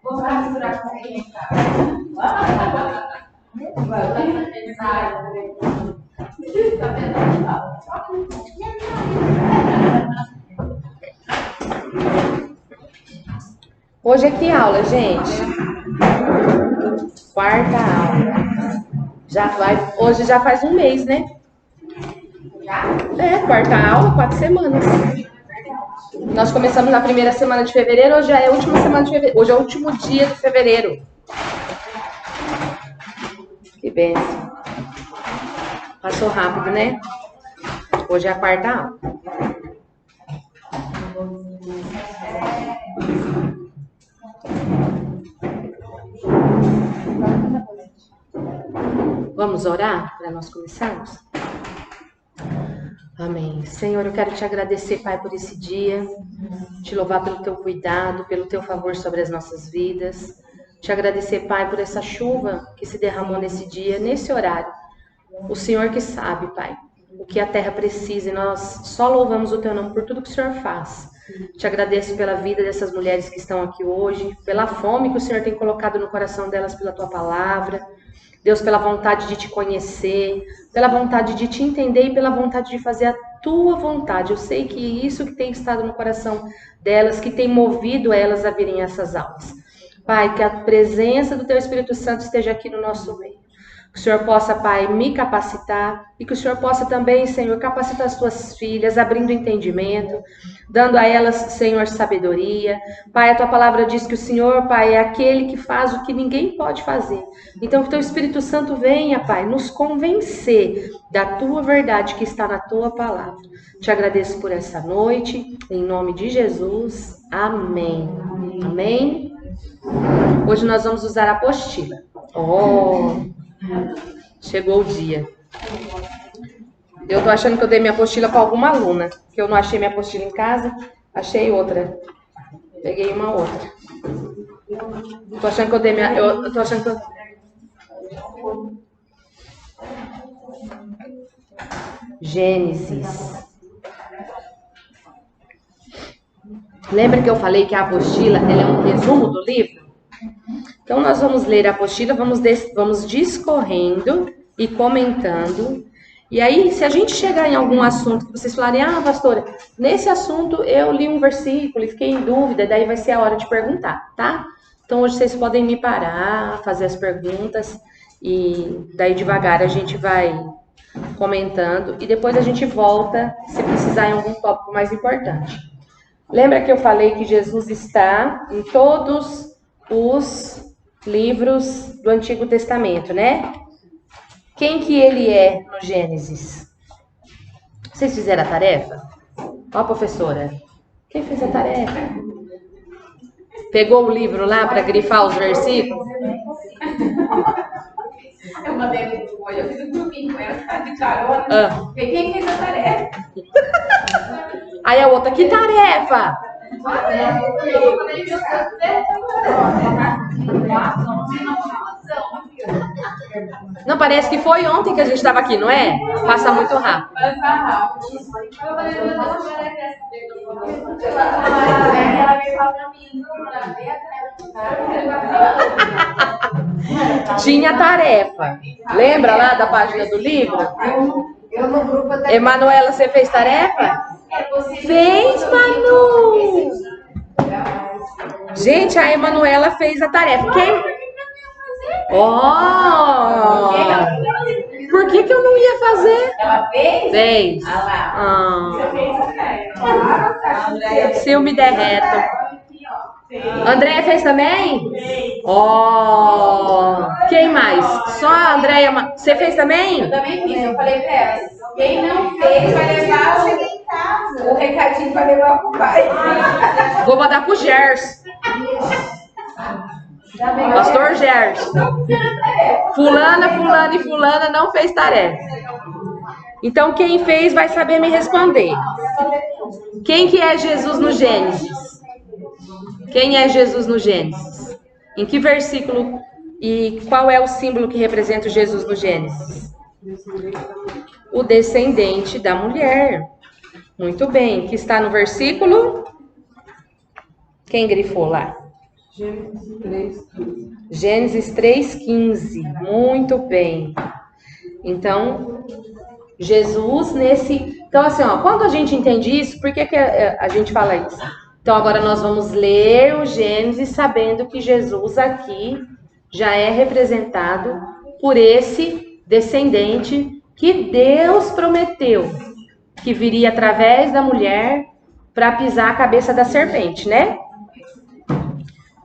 Vou misturar com quem, cara? Hoje é que aula, gente? Quarta aula. Hoje já faz um mês, né? Quarta aula, 4 semanas. Nós começamos na primeira semana de fevereiro, hoje já é a última semana de fevereiro. Hoje é o último dia de fevereiro. Que bênção. Passou rápido, né? Hoje é a quarta aula. Vamos orar para nós começarmos? Amém. Senhor, eu quero te agradecer, Pai, por esse dia, te louvar pelo teu cuidado, pelo teu favor sobre as nossas vidas, te agradecer, Pai, por essa chuva que se derramou nesse dia, nesse horário. O Senhor que sabe, Pai, o que a terra precisa, e nós só louvamos o teu nome por tudo que o Senhor faz. Te agradeço pela vida dessas mulheres que estão aqui hoje, pela fome que o Senhor tem colocado no coração delas pela tua palavra. Deus, pela vontade de te conhecer, pela vontade de te entender e pela vontade de fazer a tua vontade. Eu sei que isso que tem estado no coração delas, que tem movido elas a virem a essas aulas. Pai, que a presença do teu Espírito Santo esteja aqui no nosso meio. Que o Senhor possa, Pai, me capacitar e que o Senhor possa também, Senhor, capacitar as tuas filhas, abrindo entendimento, dando a elas, Senhor, sabedoria. Pai, a tua palavra diz que o Senhor, Pai, é aquele que faz o que ninguém pode fazer. Então, que o teu Espírito Santo venha, Pai, nos convencer da tua verdade que está na tua palavra. Te agradeço por essa noite, em nome de Jesus. Amém. Amém. Hoje nós vamos usar a apostila. Chegou o dia. Eu tô achando que eu dei minha apostila para alguma aluna, que eu não achei minha apostila em casa, achei outra. Peguei uma outra. Tô achando que eu dei minha... Eu tô achando que eu... Gênesis. Lembra que eu falei que a apostila ela é um resumo do livro? Então, nós vamos ler a apostila, vamos discorrendo e comentando. E aí, se a gente chegar em algum assunto que vocês falarem, pastora, nesse assunto eu li um versículo e fiquei em dúvida, daí vai ser a hora de perguntar, tá? Então, hoje vocês podem me parar, fazer as perguntas e daí devagar a gente vai comentando e depois a gente volta se precisar em algum tópico mais importante. Lembra que eu falei que Jesus está em todos os livros do Antigo Testamento, né? Quem que ele é no Gênesis? Vocês fizeram a tarefa? Ó, professora, quem fez a tarefa? Pegou o livro lá para grifar os versículos? Eu mandei hoje, eu fiz um grupinho com ela, de carona. Quem fez a tarefa? Aí a outra, que tarefa? Não, parece que foi ontem que a gente estava aqui, não é? Passa muito rápido. Tinha tarefa. Lembra lá da página do livro? Emanuela, você fez tarefa? Fez, Manu! Gente, a Emanuela fez a tarefa. Quem? Por que eu não ia fazer? Ela fez? Fez. Se eu me derreto. Andréia fez também? Quem mais? Só a Andréia. Você fez também? Eu também fiz. Eu falei pra ela. Quem não fez vai levar o recadinho para levar pro pai. Vou mandar pro Gerson. Pastor Gerson. Fulana, fulana e fulana não fez tarefa. Então quem fez vai saber me responder. Quem que é Jesus no Gênesis? Quem é Jesus no Gênesis? Em que versículo e qual é o símbolo que representa o Jesus no Gênesis? O descendente da mulher. Muito bem, que está no versículo? Quem grifou lá? Gênesis 3,15. Muito bem. Então, Jesus nesse... Então, assim, ó, quando a gente entende isso, por que a gente fala isso? Então, agora nós vamos ler o Gênesis sabendo que Jesus aqui já é representado por esse descendente que Deus prometeu que viria através da mulher para pisar a cabeça da serpente, né?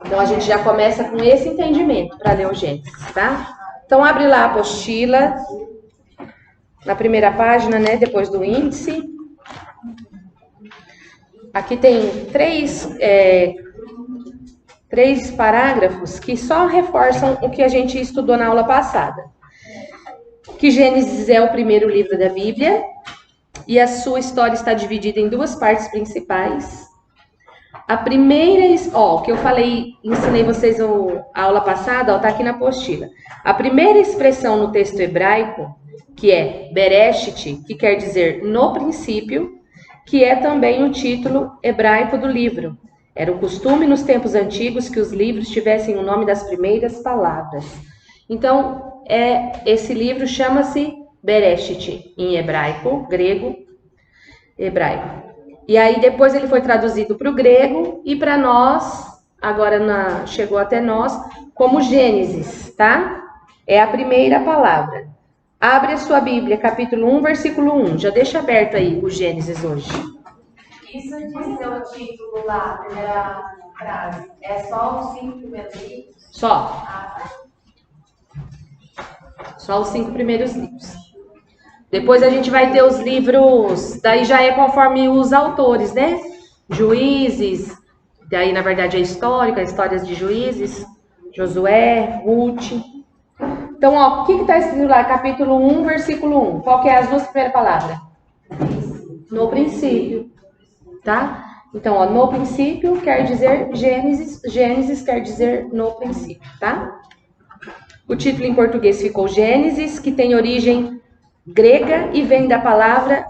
Então, a gente já começa com esse entendimento para ler o Gênesis, tá? Então, abre lá a apostila, na primeira página, né? Depois do índice. Aqui tem três parágrafos que só reforçam o que a gente estudou na aula passada. Que Gênesis é o primeiro livro da Bíblia e a sua história está dividida em duas partes principais. A primeira, o que eu falei, ensinei vocês a aula passada, tá aqui na apostila. A primeira expressão no texto hebraico, que é Bereshit, que quer dizer no princípio, que é também o título hebraico do livro. Era o costume nos tempos antigos que os livros tivessem o nome das primeiras palavras. Então, esse livro chama-se Bereshit, em hebraico, grego, hebraico. E aí depois ele foi traduzido para o grego e para nós, agora chegou até nós, como Gênesis, tá? É a primeira palavra. Abre a sua Bíblia, capítulo 1, versículo 1. Já deixa aberto aí o Gênesis hoje. Isso de ser o título lá, a primeira frase, é só os 5 primeiros livros? Só. Só os 5 primeiros livros. Depois a gente vai ter os livros, daí já é conforme os autores, né? Juízes, daí na verdade é histórica, histórias de Juízes, Josué, Ruth. Então, ó, o que está escrito lá? Capítulo 1, versículo 1. Qual que é as duas primeiras palavras? No princípio, tá? Então, ó, no princípio quer dizer Gênesis, Gênesis quer dizer no princípio, tá? O título em português ficou Gênesis, que tem origem grega e vem da palavra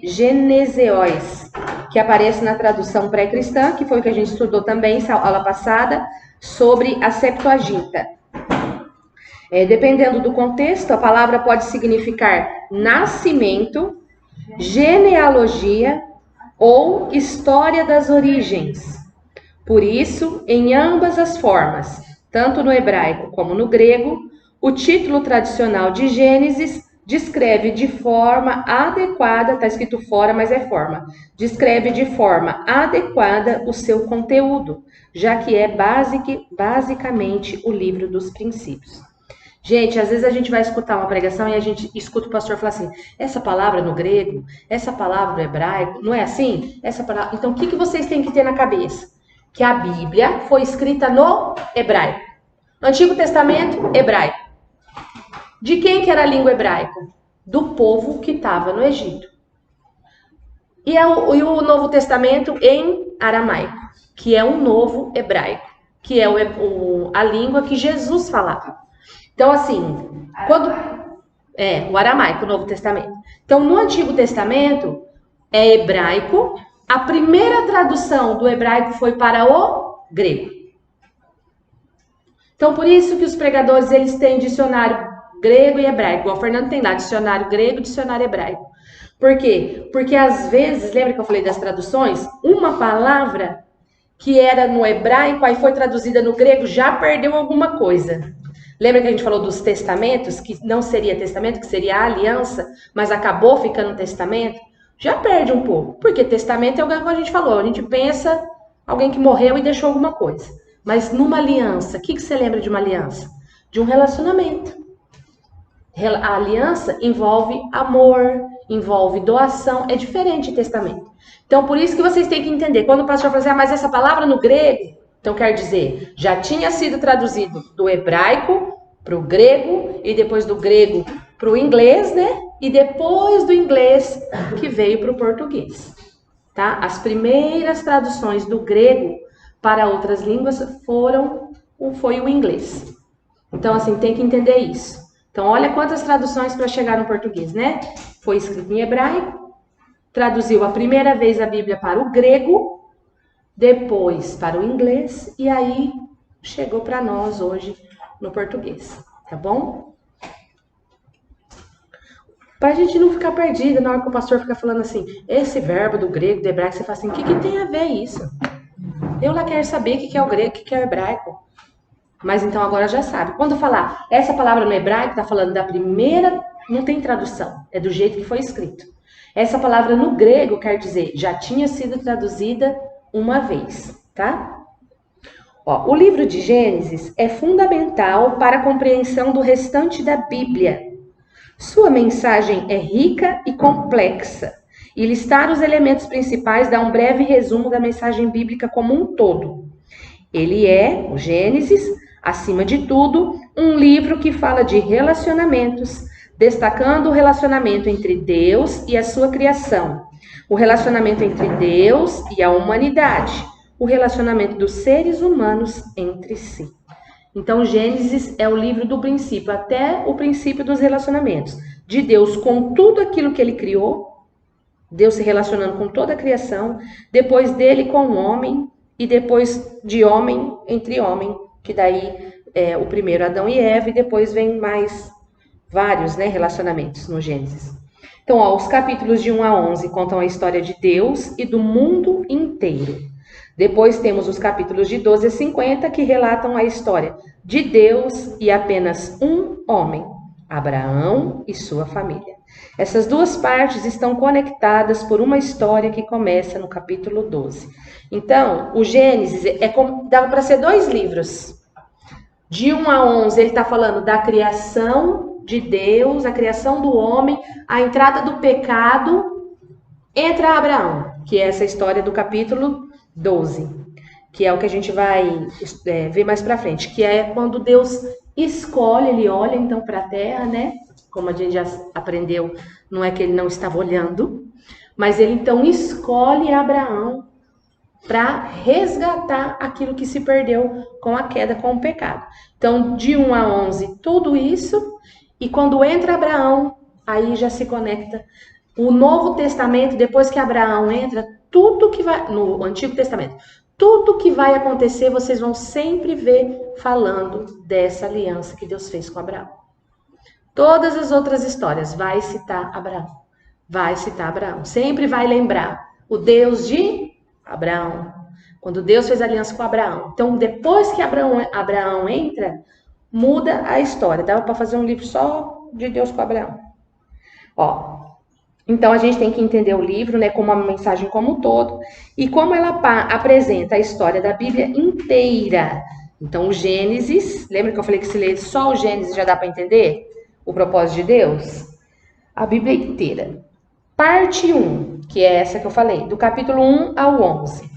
geneseos, que aparece na tradução pré-cristã, que foi o que a gente estudou também na aula passada, sobre a Septuaginta. Dependendo do contexto, a palavra pode significar nascimento, genealogia ou história das origens. Por isso, em ambas as formas, tanto no hebraico como no grego, o título tradicional de Gênesis descreve de forma adequada, está escrito fora, mas é forma, descreve de forma adequada o seu conteúdo, já que é basicamente o livro dos princípios. Gente, às vezes a gente vai escutar uma pregação e a gente escuta o pastor falar assim, essa palavra no grego, essa palavra no hebraico, não é assim? Essa palavra... Então, o que vocês têm que ter na cabeça? Que a Bíblia foi escrita no hebraico. Antigo Testamento, hebraico. De quem que era a língua hebraica? Do povo que estava no Egito. E o Novo Testamento em aramaico, que é um novo hebraico, que é a língua que Jesus falava. Então, assim, o aramaico, o Novo Testamento. Então, no Antigo Testamento, é hebraico. A primeira tradução do hebraico foi para o grego. Então, por isso que os pregadores, eles têm dicionário grego e hebraico. O Fernando tem lá, dicionário grego, dicionário hebraico. Por quê? Porque, às vezes, lembra que eu falei das traduções? Uma palavra que era no hebraico, aí foi traduzida no grego, já perdeu alguma coisa. Lembra que a gente falou dos testamentos, que não seria testamento, que seria a aliança, mas acabou ficando testamento? Já perde um pouco, porque testamento é o que a gente falou, a gente pensa alguém que morreu e deixou alguma coisa. Mas numa aliança, o que você lembra de uma aliança? De um relacionamento. A aliança envolve amor, envolve doação, é diferente de testamento. Então, por isso que vocês têm que entender, quando o pastor fala assim, mas essa palavra no grego, então quer dizer, já tinha sido traduzido do hebraico para o grego, e depois do grego para o inglês, né? E depois do inglês que veio para o português, tá? As primeiras traduções do grego para outras línguas foi o inglês. Então, assim, tem que entender isso. Então, olha quantas traduções para chegar no português, né? Foi escrito em hebraico, traduziu a primeira vez a Bíblia para o grego, depois para o inglês, e aí chegou para nós hoje no português, tá bom? Para a gente não ficar perdida na hora que o pastor fica falando assim, esse verbo do grego, do hebraico, você fala assim, o que tem a ver isso? Eu lá quero saber o que é o grego, o que é o hebraico. Mas então agora já sabe. Quando falar essa palavra no hebraico, está falando da primeira, não tem tradução, é do jeito que foi escrito. Essa palavra no grego quer dizer, já tinha sido traduzida uma vez, tá? Ó, o livro de Gênesis é fundamental para a compreensão do restante da Bíblia. Sua mensagem é rica e complexa, e listar os elementos principais dá um breve resumo da mensagem bíblica como um todo. Ele é, o Gênesis, acima de tudo, um livro que fala de relacionamentos, destacando o relacionamento entre Deus e a sua criação, o relacionamento entre Deus e a humanidade, o relacionamento dos seres humanos entre si. Então, Gênesis é o livro do princípio, até o princípio dos relacionamentos. De Deus com tudo aquilo que ele criou, Deus se relacionando com toda a criação, depois dele com o homem, e depois de homem entre homem, que daí é o primeiro Adão e Eva, e depois vem mais vários, né, relacionamentos no Gênesis. Então, ó, os capítulos de 1 a 11 contam a história de Deus e do mundo inteiro. Depois temos os capítulos de 12 a 50 que relatam a história de Deus e apenas um homem, Abraão e sua família. Essas duas partes estão conectadas por uma história que começa no capítulo 12. Então, o Gênesis dava para ser 2 livros. De 1 a 11, ele está falando da criação de Deus, a criação do homem, a entrada do pecado, entra Abraão, que é essa história do capítulo 12, que é o que a gente vai ver mais para frente, que é quando Deus escolhe, ele olha então para a terra, né? Como a gente já aprendeu, não é que ele não estava olhando, mas ele então escolhe Abraão para resgatar aquilo que se perdeu com a queda, com o pecado. Então, de 1 a 11, tudo isso, e quando entra Abraão, aí já se conecta o Novo Testamento, depois que Abraão entra, tudo que vai, no Antigo Testamento, tudo que vai acontecer, vocês vão sempre ver falando dessa aliança que Deus fez com Abraão. Todas as outras histórias vai citar Abraão, sempre vai lembrar o Deus de Abraão, quando Deus fez aliança com Abraão. Então, depois que Abraão entra, muda a história. Dava para fazer um livro só de Deus com Abraão. Ó, então a gente tem que entender o livro, né, como uma mensagem como um todo e como ela apresenta a história da Bíblia inteira. Então, o Gênesis, lembra que eu falei que se ler só o Gênesis já dá para entender o propósito de Deus? A Bíblia inteira. Parte 1, que é essa que eu falei, do capítulo 1 ao 11.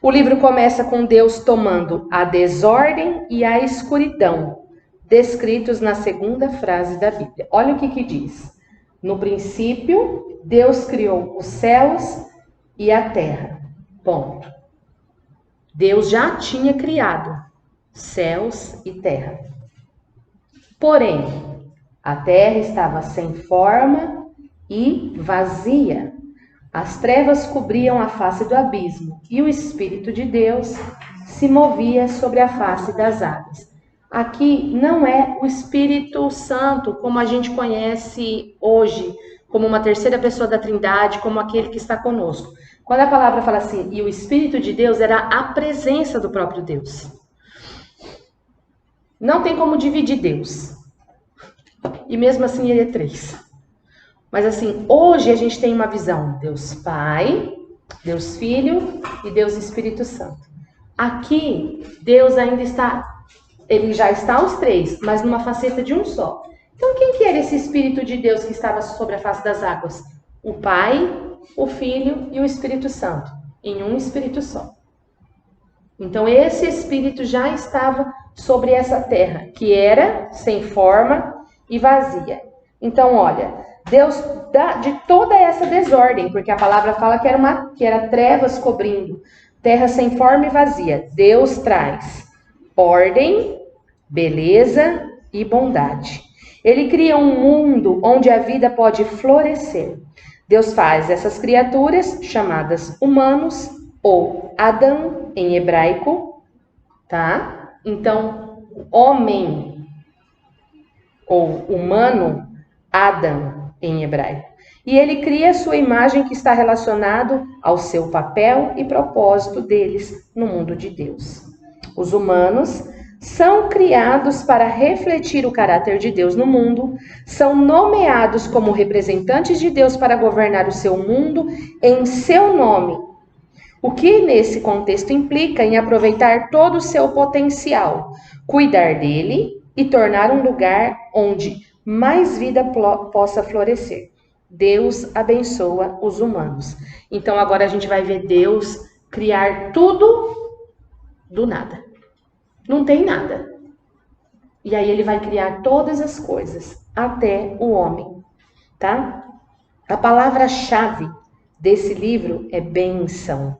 O livro começa com Deus tomando a desordem e a escuridão, descritos na segunda frase da Bíblia. Olha o que diz. No princípio, Deus criou os céus e a terra. Ponto. Deus já tinha criado céus e terra. Porém, a terra estava sem forma e vazia. As trevas cobriam a face do abismo e o Espírito de Deus se movia sobre a face das águas. Aqui não é o Espírito Santo como a gente conhece hoje, como uma terceira pessoa da Trindade, como aquele que está conosco. Quando a palavra fala assim, e o Espírito de Deus, era a presença do próprio Deus. Não tem como dividir Deus. E mesmo assim ele é 3. Mas assim, hoje a gente tem uma visão, Deus Pai, Deus Filho e Deus Espírito Santo. Aqui, Deus ainda está, ele já está os 3, mas numa faceta de um só. Então, quem que era esse Espírito de Deus que estava sobre a face das águas? O Pai, o Filho e o Espírito Santo, em um Espírito só. Então, esse Espírito já estava sobre essa terra, que era sem forma e vazia. Então, olha, Deus dá de toda essa desordem, porque a palavra fala que era trevas cobrindo, terra sem forma e vazia. Deus traz ordem, beleza e bondade. Ele cria um mundo onde a vida pode florescer. Deus faz essas criaturas chamadas humanos ou Adão em hebraico, tá? Então, homem ou humano, Adam em hebraico. E ele cria a sua imagem que está relacionado ao seu papel e propósito deles no mundo de Deus. Os humanos são criados para refletir o caráter de Deus no mundo, são nomeados como representantes de Deus para governar o seu mundo em seu nome. O que nesse contexto implica em aproveitar todo o seu potencial, cuidar dele e tornar um lugar onde mais vida possa florescer. Deus abençoa os humanos. Então agora a gente vai ver Deus criar tudo do nada. Não tem nada. E aí ele vai criar todas as coisas, até o homem, tá? A palavra-chave desse livro é bênção,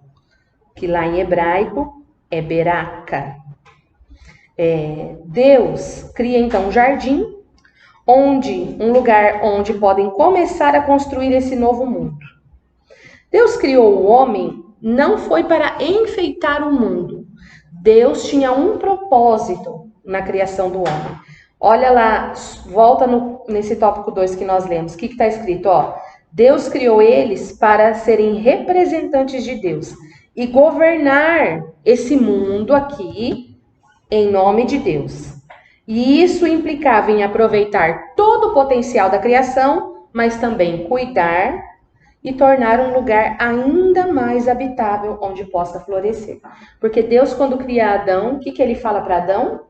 que lá em hebraico é beraca. Deus cria então um jardim, um lugar onde podem começar a construir esse novo mundo. Deus criou o homem não foi para enfeitar o mundo. Deus tinha um propósito na criação do homem. Olha lá, volta nesse tópico 2 que nós lemos. O que está escrito? Deus criou eles para serem representantes de Deus e governar esse mundo aqui em nome de Deus. E isso implicava em aproveitar todo o potencial da criação, mas também cuidar e tornar um lugar ainda mais habitável onde possa florescer. Porque Deus, quando cria Adão, o que ele fala para Adão?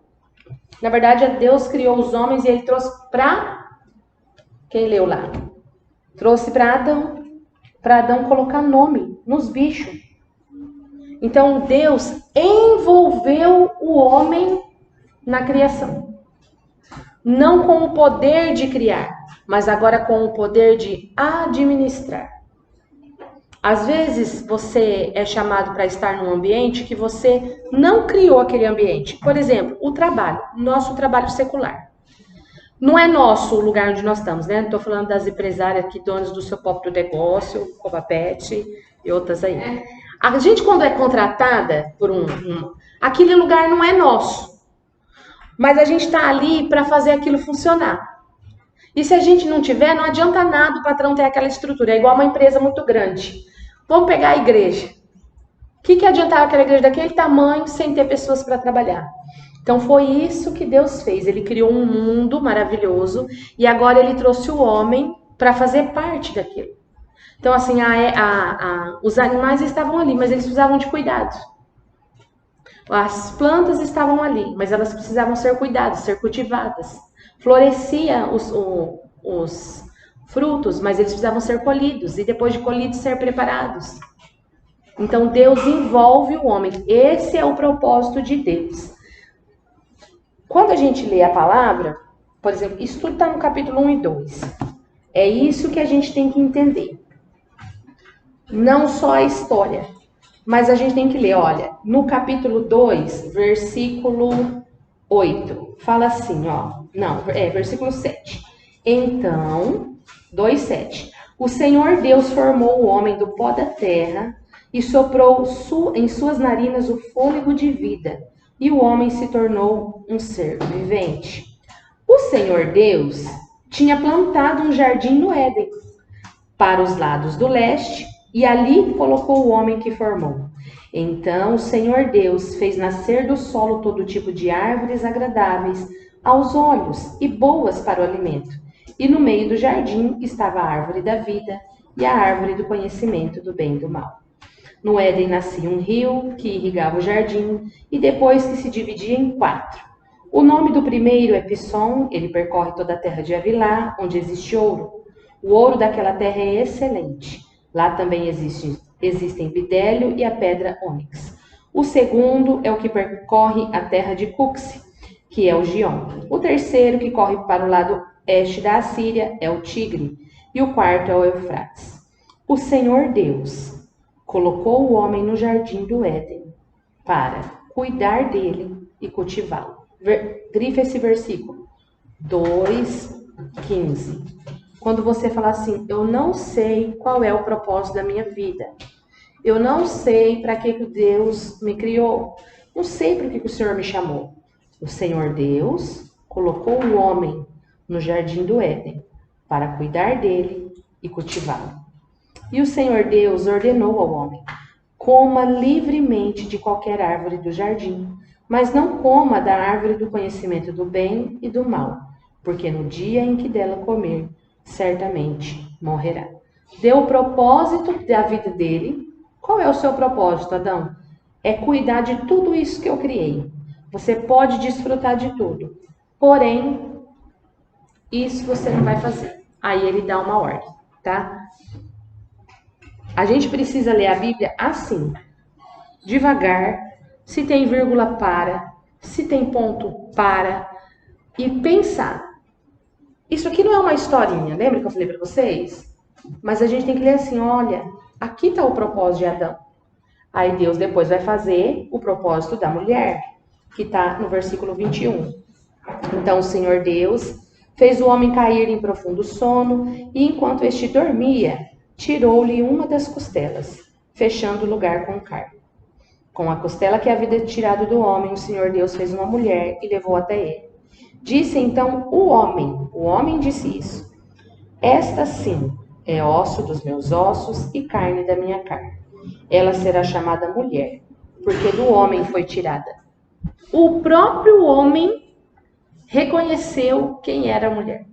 Na verdade, Deus criou os homens e ele trouxe para... Quem leu lá? Trouxe para Adão colocar nome nos bichos. Então, Deus envolveu o homem na criação. Não com o poder de criar, mas agora com o poder de administrar. Às vezes você é chamado para estar num ambiente que você não criou aquele ambiente. Por exemplo, o trabalho, nosso trabalho secular. Não é nosso o lugar onde nós estamos, né? Estou falando das empresárias aqui, donas do seu próprio negócio, como a Pet e outras aí. A gente, quando é contratada por aquele lugar não é nosso. Mas a gente está ali para fazer aquilo funcionar. E se a gente não tiver, não adianta nada o patrão ter aquela estrutura. É igual uma empresa muito grande. Vamos pegar a igreja. O que adiantava aquela igreja daquele tamanho sem ter pessoas para trabalhar? Então foi isso que Deus fez. Ele criou um mundo maravilhoso e agora ele trouxe o homem para fazer parte daquilo. Então assim, os animais estavam ali, mas eles precisavam de cuidado. As plantas estavam ali, mas elas precisavam ser cuidadas, ser cultivadas. Florescia os frutos, mas eles precisavam ser colhidos e depois de colhidos ser preparados. Então Deus envolve o homem. Esse é o propósito de Deus. Quando a gente lê a palavra, por exemplo, isso tudo está no capítulo 1 e 2. É isso que a gente tem que entender. Não só a história, mas a gente tem que ler, olha, no capítulo 2, versículo 8, fala assim, versículo 7. Então, 2:7. O Senhor Deus formou o homem do pó da terra e soprou em suas narinas o fôlego de vida, e o homem se tornou um ser vivente. O Senhor Deus tinha plantado um jardim no Éden, para os lados do leste, e ali colocou o homem que formou. Então o Senhor Deus fez nascer do solo todo tipo de árvores agradáveis aos olhos e boas para o alimento. E no meio do jardim estava a árvore da vida e a árvore do conhecimento do bem e do mal. No Éden nascia um rio que irrigava o jardim e depois que se dividia em 4. O nome do primeiro é Pisson, ele percorre toda a terra de Havilá, onde existe ouro. O ouro daquela terra é excelente. Lá também existem bidélio e a pedra ônix. O segundo é o que percorre a terra de Cuxi, que é o Gion. O terceiro, que corre para o lado oeste da Assíria, é o Tigre. E o quarto é o Eufrates. O Senhor Deus colocou o homem no jardim do Éden para cuidar dele e cultivá-lo. Grifa esse versículo. 2:15. Quando você fala assim, eu não sei qual é o propósito da minha vida. Eu não sei para que Deus me criou. Não sei para que o Senhor me chamou. O Senhor Deus colocou o homem no jardim do Éden para cuidar dele e cultivá-lo. E o Senhor Deus ordenou ao homem: coma livremente de qualquer árvore do jardim, mas não coma da árvore do conhecimento do bem e do mal, porque no dia em que dela comer, certamente morrerá. Deu o propósito da vida dele. Qual é o seu propósito, Adão? É cuidar de tudo isso que eu criei. Você pode desfrutar de tudo, porém, isso você não vai fazer. Aí ele dá uma ordem, tá? A gente precisa ler a Bíblia assim, devagar. Se tem vírgula, para. Se tem ponto, para. E pensar. Isso aqui não é uma historinha, lembra que eu falei para vocês? Mas a gente tem que ler assim, olha, aqui está o propósito de Adão. Aí Deus depois vai fazer o propósito da mulher, que está no versículo 21. Então o Senhor Deus fez o homem cair em profundo sono, e enquanto este dormia, tirou-lhe uma das costelas, fechando o lugar com carne. Com a costela que havia tirado do homem, o Senhor Deus fez uma mulher e levou até ele. Disse então o homem disse isso: esta sim é osso dos meus ossos e carne da minha carne. Ela será chamada mulher, porque do homem foi tirada. O próprio homem reconheceu quem era a mulher.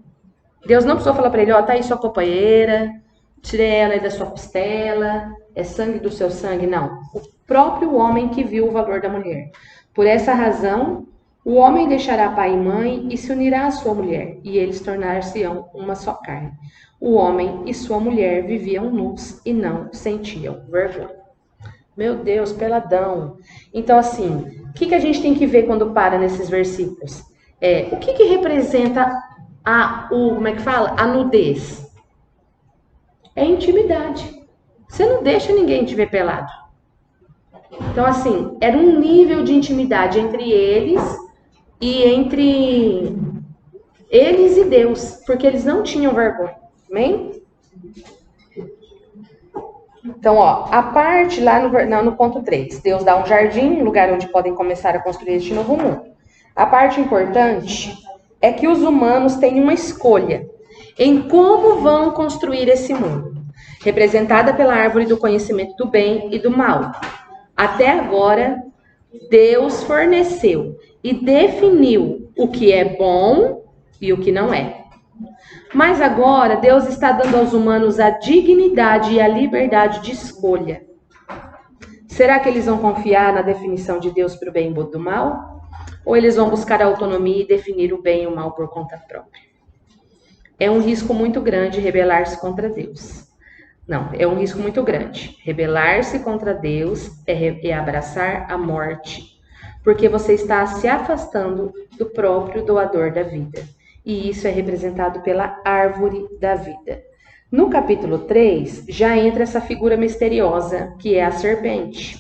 Deus não precisou falar para ele, ó, tá aí sua companheira, tirei ela aí da sua costela, é sangue do seu sangue. Não, o próprio homem que viu o valor da mulher. Por essa razão, o homem deixará pai e mãe e se unirá à sua mulher, e eles tornar-se-ão uma só carne. O homem e sua mulher viviam nus e não sentiam vergonha. Meu Deus, peladão. Então, assim, o que a gente tem que ver quando para nesses versículos? O que representa como é que fala? A nudez. É intimidade. Você não deixa ninguém te ver pelado. Então, assim, era um nível de intimidade entre eles e Deus, porque eles não tinham vergonha. Amém? Então, ó, a parte lá no ponto 3, Deus dá um jardim, um lugar onde podem começar a construir este novo mundo. A parte importante é que os humanos têm uma escolha em como vão construir esse mundo, representada pela árvore do conhecimento do bem e do mal. Até agora, Deus forneceu e definiu o que é bom e o que não é. Mas agora, Deus está dando aos humanos a dignidade e a liberdade de escolha. Será que eles vão confiar na definição de Deus para o bem e do mal? Ou eles vão buscar a autonomia e definir o bem e o mal por conta própria? É um risco muito grande rebelar-se contra Deus. Não, é um risco muito grande. Rebelar-se contra Deus é abraçar a morte, porque você está se afastando do próprio doador da vida. E isso é representado pela árvore da vida. No capítulo 3, já entra essa figura misteriosa, que é a serpente.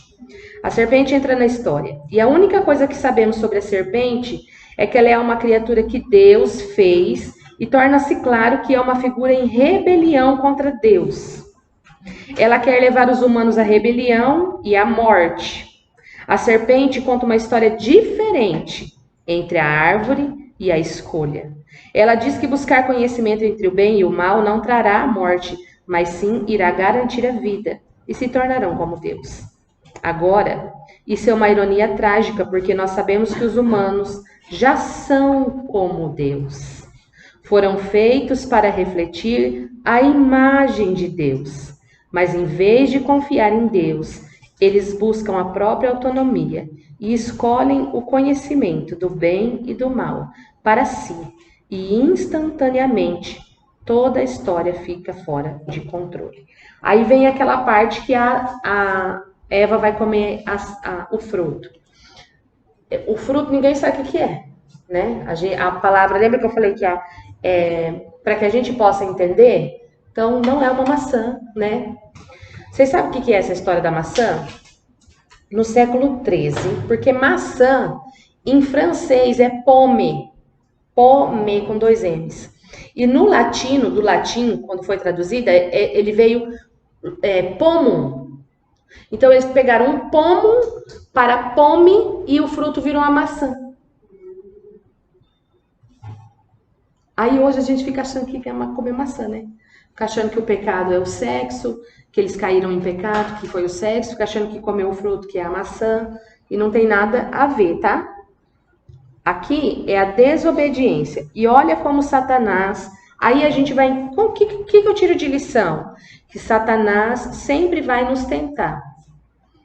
A serpente entra na história. E a única coisa que sabemos sobre a serpente é que ela é uma criatura que Deus fez e torna-se claro que é uma figura em rebelião contra Deus. Ela quer levar os humanos à rebelião e à morte. A serpente conta uma história diferente entre a árvore e a escolha. Ela diz que buscar conhecimento entre o bem e o mal não trará a morte, mas sim irá garantir a vida e se tornarão como Deus. Agora, isso é uma ironia trágica, porque nós sabemos que os humanos já são como Deus. Foram feitos para refletir a imagem de Deus, mas em vez de confiar em Deus, eles buscam a própria autonomia e escolhem o conhecimento do bem e do mal para si, e instantaneamente toda a história fica fora de controle. Aí vem aquela parte que a Eva vai comer o fruto. O fruto ninguém sabe o que é, né? A palavra, lembra que eu falei que para que a gente possa entender? Então, não é uma maçã, né? Vocês sabem o que é essa história da maçã? No século XIII, porque maçã em francês é pomme, pomme com 2 M's. E no latino, do latim, quando foi traduzida, ele veio pomum. Então eles pegaram um pomo para pomme e o fruto virou uma maçã. Aí hoje a gente fica achando que quer comer maçã, né? Fica achando que o pecado é o sexo, que eles caíram em pecado, que foi o sexo, fica achando que comeu o fruto, que é a maçã, e não tem nada a ver, tá? Aqui é a desobediência. E olha como Satanás... Aí a gente vai... O que eu tiro de lição? Que Satanás sempre vai nos tentar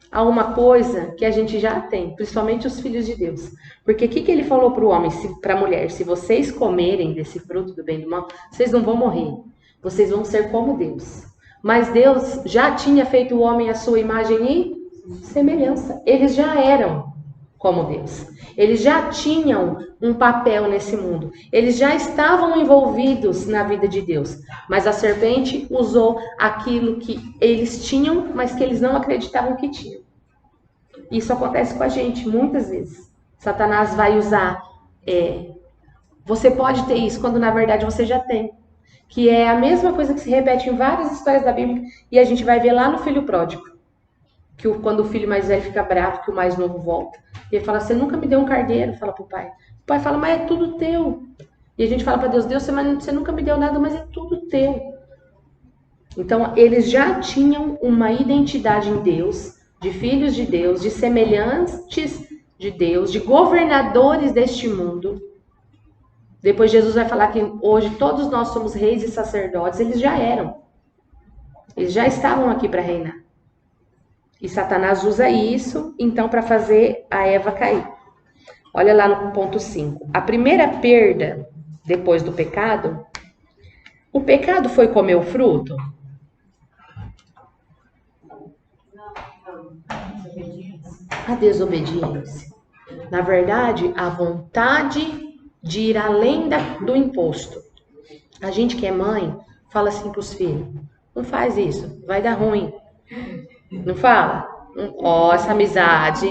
a uma coisa que a gente já tem, principalmente os filhos de Deus. Porque o que ele falou para o homem, para a mulher? Se vocês comerem desse fruto do bem e do mal, vocês não vão morrer. Vocês vão ser como Deus. Mas Deus já tinha feito o homem à sua imagem e semelhança. Eles já eram como Deus. Eles já tinham um papel nesse mundo. Eles já estavam envolvidos na vida de Deus. Mas a serpente usou aquilo que eles tinham, mas que eles não acreditavam que tinham. Isso acontece com a gente muitas vezes. Satanás vai usar... você pode ter isso, quando na verdade você já tem. Que é a mesma coisa que se repete em várias histórias da Bíblia. E a gente vai ver lá no filho pródigo. Que quando o filho mais velho fica bravo, que o mais novo volta. E ele fala, você nunca me deu um carneiro, fala pro pai. O pai fala, mas é tudo teu. E a gente fala para Deus, Deus, você nunca me deu nada, mas é tudo teu. Então, eles já tinham uma identidade em Deus, de filhos de Deus, de semelhantes de Deus, de governadores deste mundo. Depois Jesus vai falar que hoje todos nós somos reis e sacerdotes. Eles já eram. Eles já estavam aqui para reinar. E Satanás usa isso, então, para fazer a Eva cair. Olha lá no ponto 5. A primeira perda, depois do pecado, o pecado foi comer o fruto? A desobediência. Na verdade, a vontade de ir além do imposto. A gente que é mãe, fala assim para os filhos, não faz isso, vai dar ruim. Não fala? Ó, essa amizade,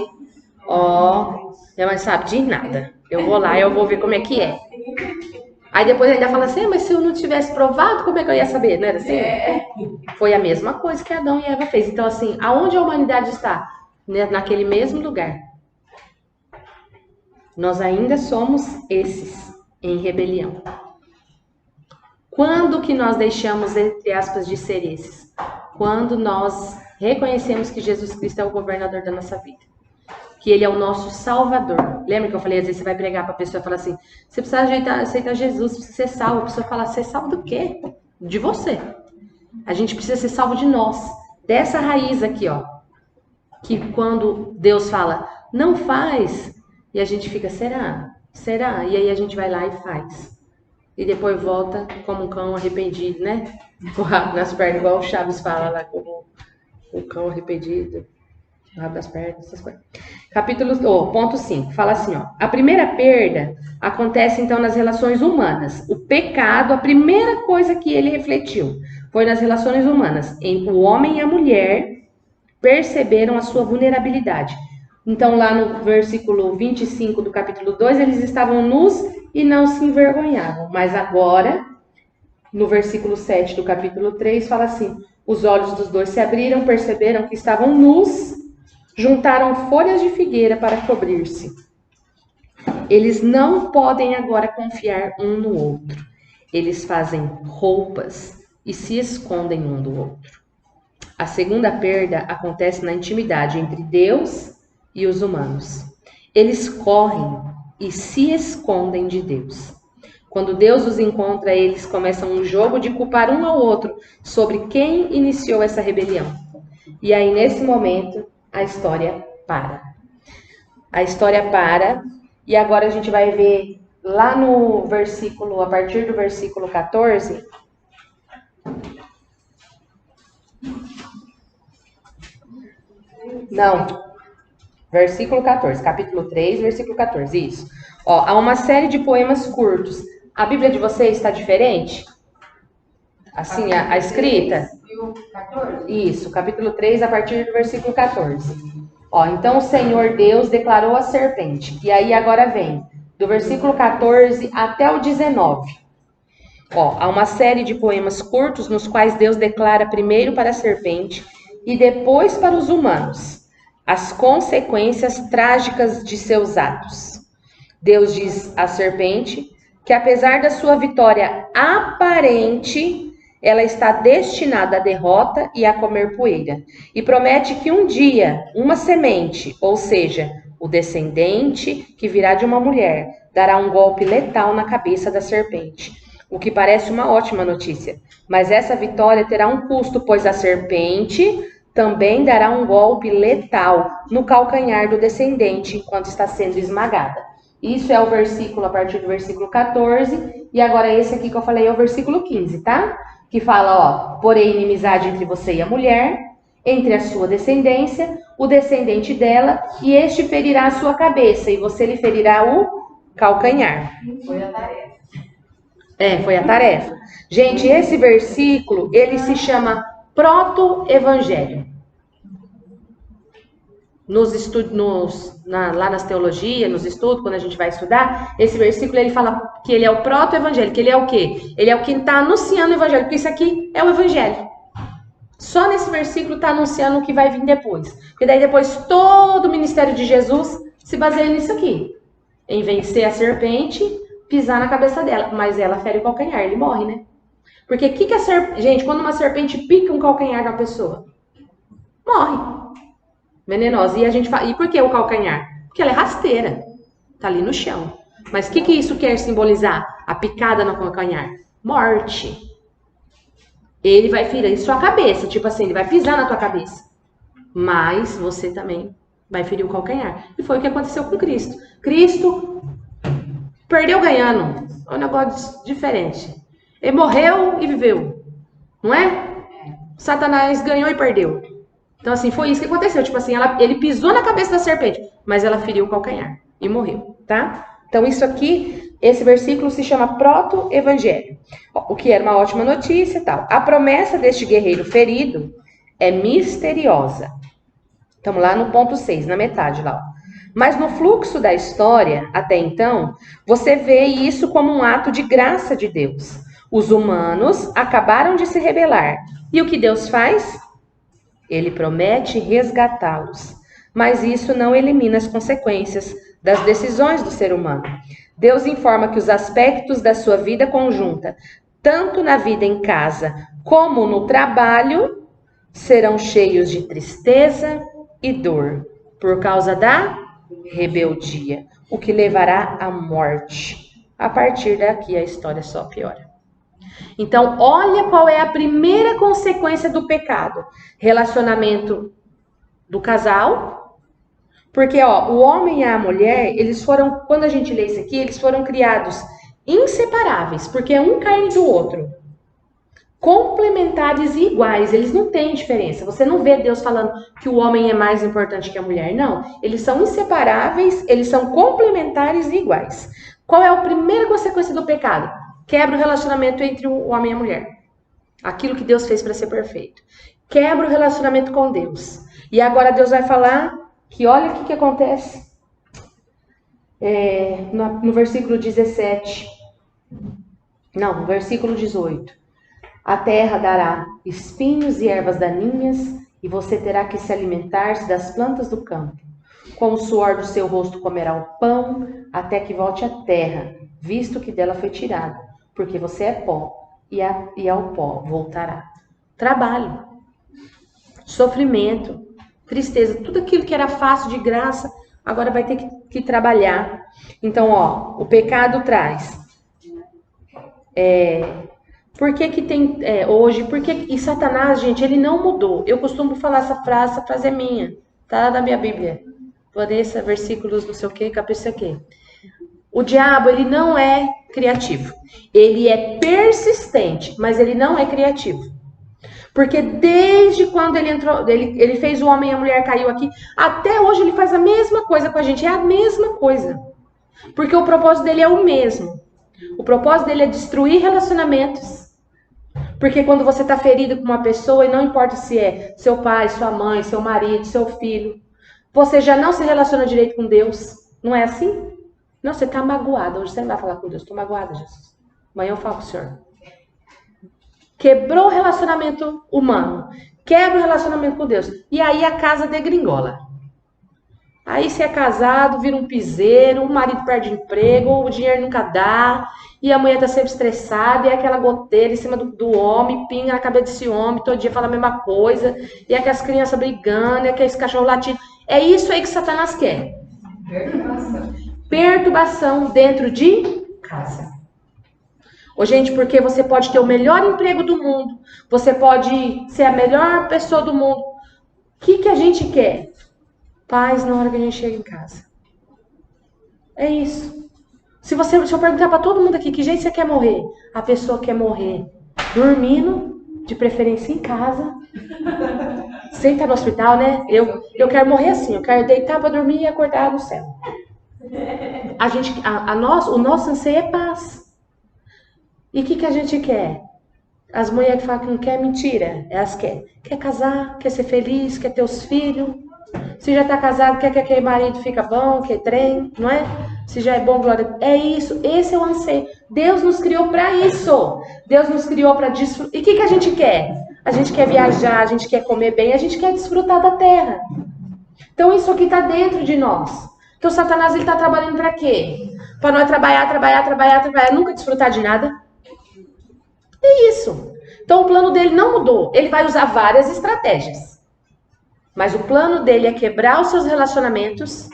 ó, ela não sabe de nada. Eu vou lá, eu vou ver como é que é. Aí depois ainda fala assim, mas se eu não tivesse provado, como é que eu ia saber? Não era assim? Foi a mesma coisa que Adão e Eva fez. Então assim, aonde a humanidade está? Naquele mesmo lugar. Nós ainda somos esses, em rebelião. Quando que nós deixamos, entre aspas, de ser esses? Quando nós reconhecemos que Jesus Cristo é o governador da nossa vida. Que Ele é o nosso Salvador. Lembra que eu falei, às vezes você vai pregar para a pessoa e falar assim, você precisa aceitar Jesus, precisa ser salvo. A pessoa fala, ser salvo do quê? De você. A gente precisa ser salvo de nós. Dessa raiz aqui, ó. Que quando Deus fala, não faz, e a gente fica, será? Será? E aí a gente vai lá e faz. E depois volta como um cão arrependido, né? Com o rabo nas pernas, igual o Chaves fala lá, como o cão arrependido, o rabo das pernas, essas coisas. Ponto 5, fala assim, ó. A primeira perda acontece, então, nas relações humanas. O pecado, a primeira coisa que ele refletiu, foi nas relações humanas. O homem e a mulher perceberam a sua vulnerabilidade. Então, lá no versículo 25 do capítulo 2, eles estavam nus e não se envergonhavam. Mas agora, no versículo 7 do capítulo 3, fala assim, os olhos dos dois se abriram, perceberam que estavam nus, juntaram folhas de figueira para cobrir-se. Eles não podem agora confiar um no outro. Eles fazem roupas e se escondem um do outro. A segunda perda acontece na intimidade entre Deus e os humanos. Eles correm e se escondem de Deus. Quando Deus os encontra, eles começam um jogo de culpar um ao outro sobre quem iniciou essa rebelião. E aí, nesse momento, a história para. A história para, e agora a gente vai ver lá no versículo, a partir do versículo 14... Não, versículo 14, capítulo 3, versículo 14, isso. Ó, há uma série de poemas curtos. A Bíblia de vocês está diferente? Assim, a escrita? Isso, capítulo 3, a partir do versículo 14. Ó, então o Senhor Deus declarou a serpente. E aí agora vem, do versículo 14 até o 19. Ó, há uma série de poemas curtos nos quais Deus declara primeiro para a serpente e depois para os humanos as consequências trágicas de seus atos. Deus diz à serpente que apesar da sua vitória aparente, ela está destinada à derrota e a comer poeira. E promete que um dia, uma semente, ou seja, o descendente que virá de uma mulher, dará um golpe letal na cabeça da serpente. O que parece uma ótima notícia. Mas essa vitória terá um custo, pois a serpente também dará um golpe letal no calcanhar do descendente enquanto está sendo esmagada. Isso é o versículo, a partir do versículo 14. E agora esse aqui que eu falei é o versículo 15, tá? Que fala, ó, porém inimizade entre você e a mulher, entre a sua descendência, o descendente dela, e este ferirá a sua cabeça, e você lhe ferirá o calcanhar. Foi a tarefa. Foi a tarefa. Gente, esse versículo, ele se chama proto-evangelho. Lá nas teologias, nos estudos, quando a gente vai estudar, esse versículo ele fala que ele é o proto-evangelho, que ele é o quê? Ele é o que está anunciando o evangelho, porque isso aqui é o evangelho. Só nesse versículo está anunciando o que vai vir depois. Porque daí depois todo o ministério de Jesus se baseia nisso aqui. Em vencer a serpente, pisar na cabeça dela. Mas ela fere o calcanhar, ele morre, né? Porque o que a serpente... Gente, quando uma serpente pica um calcanhar da pessoa, morre. Venenosa. E por que o calcanhar? Porque ela é rasteira. Tá ali no chão. Mas o que isso quer simbolizar? A picada no calcanhar. Morte. Ele vai ferir sua cabeça. Tipo assim, ele vai pisar na tua cabeça. Mas você também vai ferir o calcanhar. E foi o que aconteceu com Cristo. Cristo perdeu ganhando. É um negócio diferente. Ele morreu e viveu. Não é? Satanás ganhou e perdeu. Então, assim, foi isso que aconteceu. Tipo assim, ele pisou na cabeça da serpente, mas ela feriu o calcanhar e morreu, tá? Então, isso aqui, esse versículo se chama proto-evangelho. O que era uma ótima notícia e tal. A promessa deste guerreiro ferido é misteriosa. Estamos lá no ponto 6, na metade lá. Mas no fluxo da história, até então, você vê isso como um ato de graça de Deus. Os humanos acabaram de se rebelar. E o que Deus faz? Ele promete resgatá-los, mas isso não elimina as consequências das decisões do ser humano. Deus informa que os aspectos da sua vida conjunta, tanto na vida em casa como no trabalho, serão cheios de tristeza e dor, por causa da rebeldia, o que levará à morte. A partir daqui a história só piora. Então, olha qual é a primeira consequência do pecado. Relacionamento do casal. Porque, ó, o homem e a mulher, eles foram, quando a gente lê isso aqui, eles foram criados inseparáveis, porque é um carne do outro. Complementares e iguais, eles não têm diferença. Você não vê Deus falando que o homem é mais importante que a mulher, não. Eles são inseparáveis, eles são complementares e iguais. Qual é a primeira consequência do pecado? Quebra o relacionamento entre o homem e a mulher. Aquilo que Deus fez para ser perfeito. Quebra o relacionamento com Deus. E agora Deus vai falar que olha o que acontece. No versículo 17. Não, no versículo 18. A terra dará espinhos e ervas daninhas, e você terá que se alimentar-se das plantas do campo. Com o suor do seu rosto comerá o pão, até que volte à terra, visto que dela foi tirado. Porque você é pó, e ao pó voltará. Trabalho, sofrimento, tristeza, tudo aquilo que era fácil, de graça, agora vai ter que trabalhar. Então, ó, o pecado traz. Por que tem hoje? E Satanás, gente, ele não mudou. Eu costumo falar essa frase é minha, tá lá na minha Bíblia. Vanessa, versículos não sei o que, capítulo aqui. O diabo, ele não é criativo. Ele é persistente, mas ele não é criativo. Porque desde quando ele entrou, ele fez o homem e a mulher caiu aqui, até hoje ele faz a mesma coisa com a gente. É a mesma coisa. Porque o propósito dele é o mesmo. O propósito dele é destruir relacionamentos. Porque quando você está ferido com uma pessoa, e não importa se é seu pai, sua mãe, seu marido, seu filho, você já não se relaciona direito com Deus. Não é assim? Não, você está magoada. Hoje você não vai falar com Deus. Estou magoada, Jesus. Amanhã eu falo com o Senhor. Quebrou o relacionamento humano. Quebra o relacionamento com Deus. E aí a casa degringola. Aí você é casado, vira um piseiro, o marido perde emprego, o dinheiro nunca dá, e a mulher tá sempre estressada, e é aquela goteira em cima do homem, pinga na cabeça desse homem, todo dia fala a mesma coisa, e é aquelas crianças brigando, e é aqueles cachorros latindo. É isso aí que Satanás quer. Perturbação dentro de casa. Ô, gente, porque você pode ter o melhor emprego do mundo, você pode ser a melhor pessoa do mundo. O que a gente quer? Paz na hora que a gente chega em casa. É isso. Se eu perguntar para todo mundo aqui, que jeito você quer morrer? A pessoa quer morrer dormindo, de preferência em casa. Sem estar no hospital, né? Eu quero morrer assim, eu quero deitar para dormir e acordar no céu. O nosso anseio é paz. E o que a gente quer? As mulheres que falam que não quer, mentira. Elas querem. Quer casar, quer ser feliz, quer ter os filhos. Se já está casado, quer que aquele marido fica bom, que trem, não é? Se já é bom, glória. É isso, esse é o anseio. Deus nos criou para isso. Deus nos criou para desfrutar. E o que a gente quer? A gente quer viajar, a gente quer comer bem, a gente quer desfrutar da terra. Então isso aqui está dentro de nós. Então Satanás ele está trabalhando para quê? Para nós trabalhar, nunca desfrutar de nada. É isso. Então o plano dele não mudou. Ele vai usar várias estratégias. Mas o plano dele é quebrar os seus relacionamentos,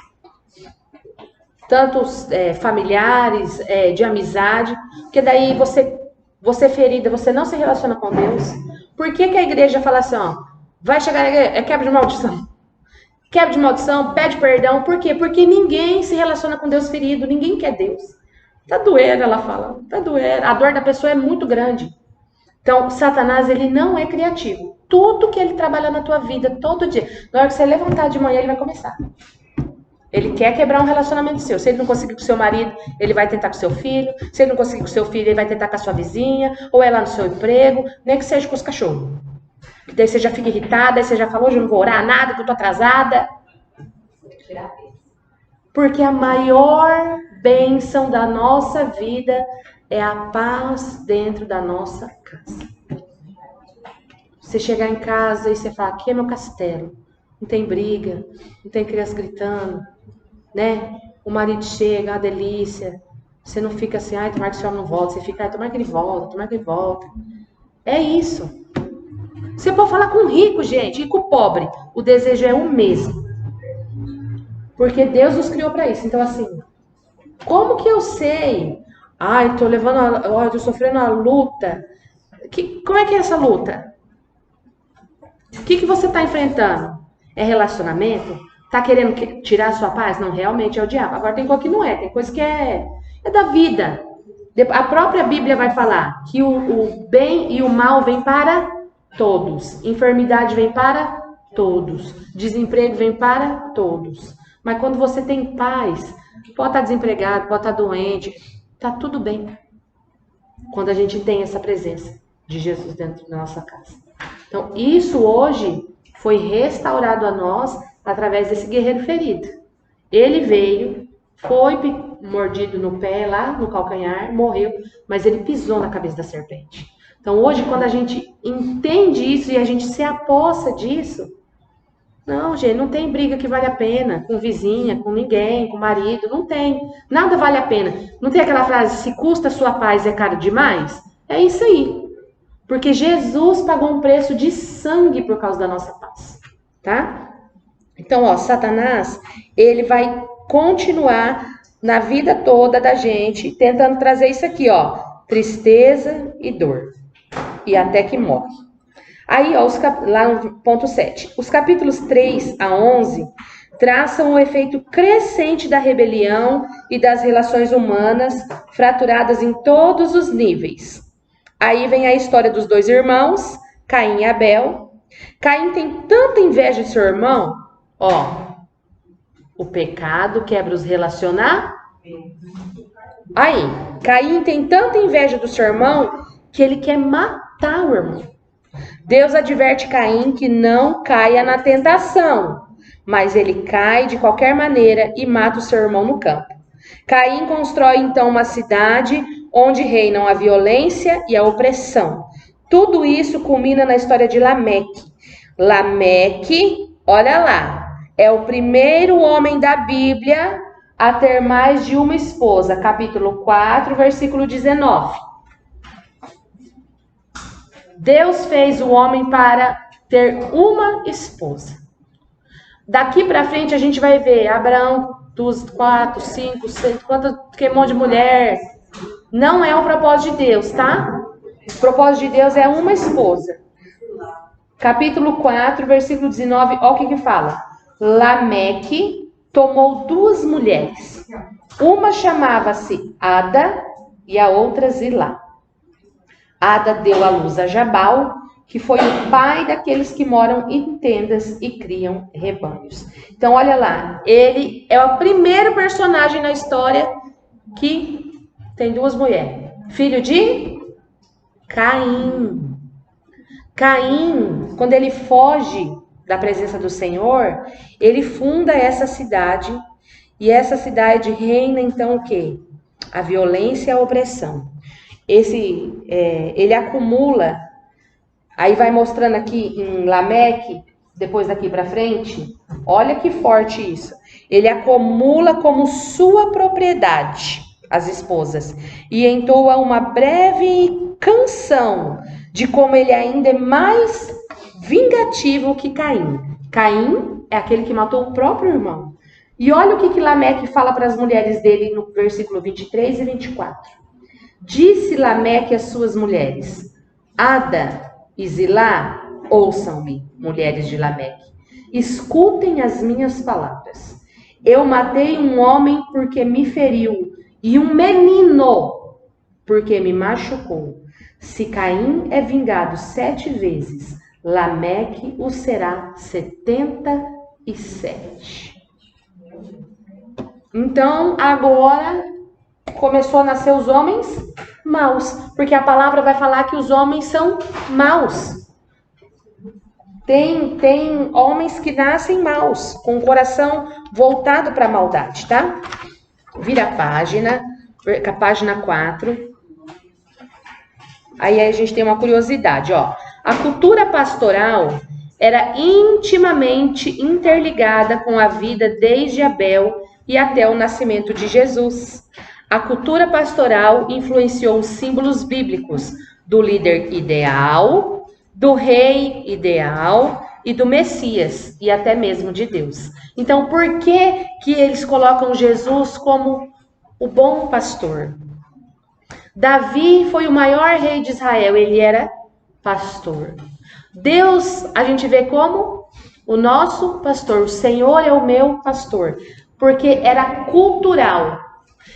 tanto familiares, de amizade, porque daí você ferida, você não se relaciona com Deus. Por que a igreja fala assim, ó, vai chegar na igreja, é quebra de maldição. Quebra de maldição, pede perdão. Por quê? Porque ninguém se relaciona com Deus ferido, ninguém quer Deus. Tá doendo, ela fala, tá doendo. A dor da pessoa é muito grande. Então, Satanás, ele não é criativo. Tudo que ele trabalha na tua vida, todo dia, na hora que você levantar de manhã, ele vai começar. Ele quer quebrar um relacionamento seu. Se ele não conseguir com o seu marido, ele vai tentar com o seu filho. Se ele não conseguir com o seu filho, ele vai tentar com a sua vizinha, ou é lá no seu emprego, nem que seja com os cachorros. Que daí você já fica irritada, aí você já falou, hoje eu não vou orar nada, que eu tô atrasada. Porque a maior bênção da nossa vida é a paz dentro da nossa casa. Você chegar em casa e você falar, aqui é meu castelo. Não tem briga, não tem criança gritando, né? O marido chega, a delícia. Você não fica assim, ai, tomara que esse homem não volta. Você fica, ai, tomara que ele volta, tomara que ele volta. É isso. Você pode falar com o rico, gente, e com o pobre. O desejo é o mesmo. Porque Deus nos criou para isso. Então, assim, como que eu sei? Ai, tô sofrendo uma luta. Como é que é essa luta? O que você está enfrentando? É relacionamento? Tá querendo tirar a sua paz? Não, realmente é o diabo. Agora tem coisa que não é. Tem coisa que é da vida. A própria Bíblia vai falar que o bem e o mal vem para todos. Enfermidade vem para todos. Desemprego vem para todos. Mas quando você tem paz, pode estar desempregado, pode estar doente, tá tudo bem. Quando a gente tem essa presença de Jesus dentro da nossa casa. Então, isso hoje foi restaurado a nós através desse guerreiro ferido. Ele veio, foi mordido no pé, lá no calcanhar, morreu, mas ele pisou na cabeça da serpente. Então, hoje, quando a gente entende isso e a gente se apossa disso, não, gente, não tem briga que vale a pena com vizinha, com ninguém, com marido, não tem. Nada vale a pena. Não tem aquela frase, se custa a sua paz é caro demais? É isso aí. Porque Jesus pagou um preço de sangue por causa da nossa paz, tá? Então, ó, Satanás, ele vai continuar na vida toda da gente, tentando trazer isso aqui, ó, tristeza e dor, e até que morre. Aí, ó, lá no ponto 7, os capítulos 3 a 11 traçam o efeito crescente da rebelião e das relações humanas fraturadas em todos os níveis. Aí vem a história dos dois irmãos, Caim e Abel. Caim tem tanta inveja de seu irmão, ó, o pecado quebra os relacionamentos. Aí, Caim tem tanta inveja do seu irmão que ele quer matar o irmão. Deus adverte Caim que não caia na tentação, mas ele cai de qualquer maneira e mata o seu irmão no campo. Caim constrói então uma cidade onde reinam a violência e a opressão. Tudo isso culmina na história de Lameque. Lameque, olha lá, é o primeiro homem da Bíblia a ter mais de uma esposa. Capítulo 4, versículo 19. Deus fez o homem para ter uma esposa. Daqui para frente a gente vai ver Abraão, 2, 4, 5, 6, quanto que monte de mulher. Não é o propósito de Deus, tá? O propósito de Deus é uma esposa. Capítulo 4, versículo 19, olha o que fala. Lameque tomou 2 mulheres. Uma chamava-se Ada e a outra Zilá. Ada deu à luz a Jabal, que foi o pai daqueles que moram em tendas e criam rebanhos. Então, olha lá, ele é o primeiro personagem na história que tem 2 mulheres. Filho de Caim. Caim, quando ele foge da presença do Senhor, ele funda essa cidade, e essa cidade reina então o quê? A violência e a opressão. Ele acumula, aí vai mostrando aqui em Lameque, depois daqui para frente, olha que forte isso. Ele acumula como sua propriedade as esposas, e entoa uma breve canção de como ele ainda é mais vingativo que Caim. Caim é aquele que matou o próprio irmão. E olha o que Lameque fala para as mulheres dele no versículo 23 e 24. Disse Lameque às suas mulheres: Ada e Zilá, ouçam-me, mulheres de Lameque, escutem as minhas palavras. Eu matei um homem porque me feriu, e um menino porque me machucou. Se Caim é vingado 7 vezes, Lameque o será 77. Então, agora começou a nascer os homens maus, porque a palavra vai falar que os homens são maus. Tem homens que nascem maus, com o coração voltado para a maldade, tá? Vira a página 4. Aí a gente tem uma curiosidade, ó. A cultura pastoral era intimamente interligada com a vida desde Abel e até o nascimento de Jesus. A cultura pastoral influenciou os símbolos bíblicos do líder ideal, do rei ideal e do Messias, e até mesmo de Deus. Então, por que eles colocam Jesus como o bom pastor? Davi foi o maior rei de Israel, ele era pastor. Deus, a gente vê como o nosso pastor, o Senhor é o meu pastor, porque era cultural.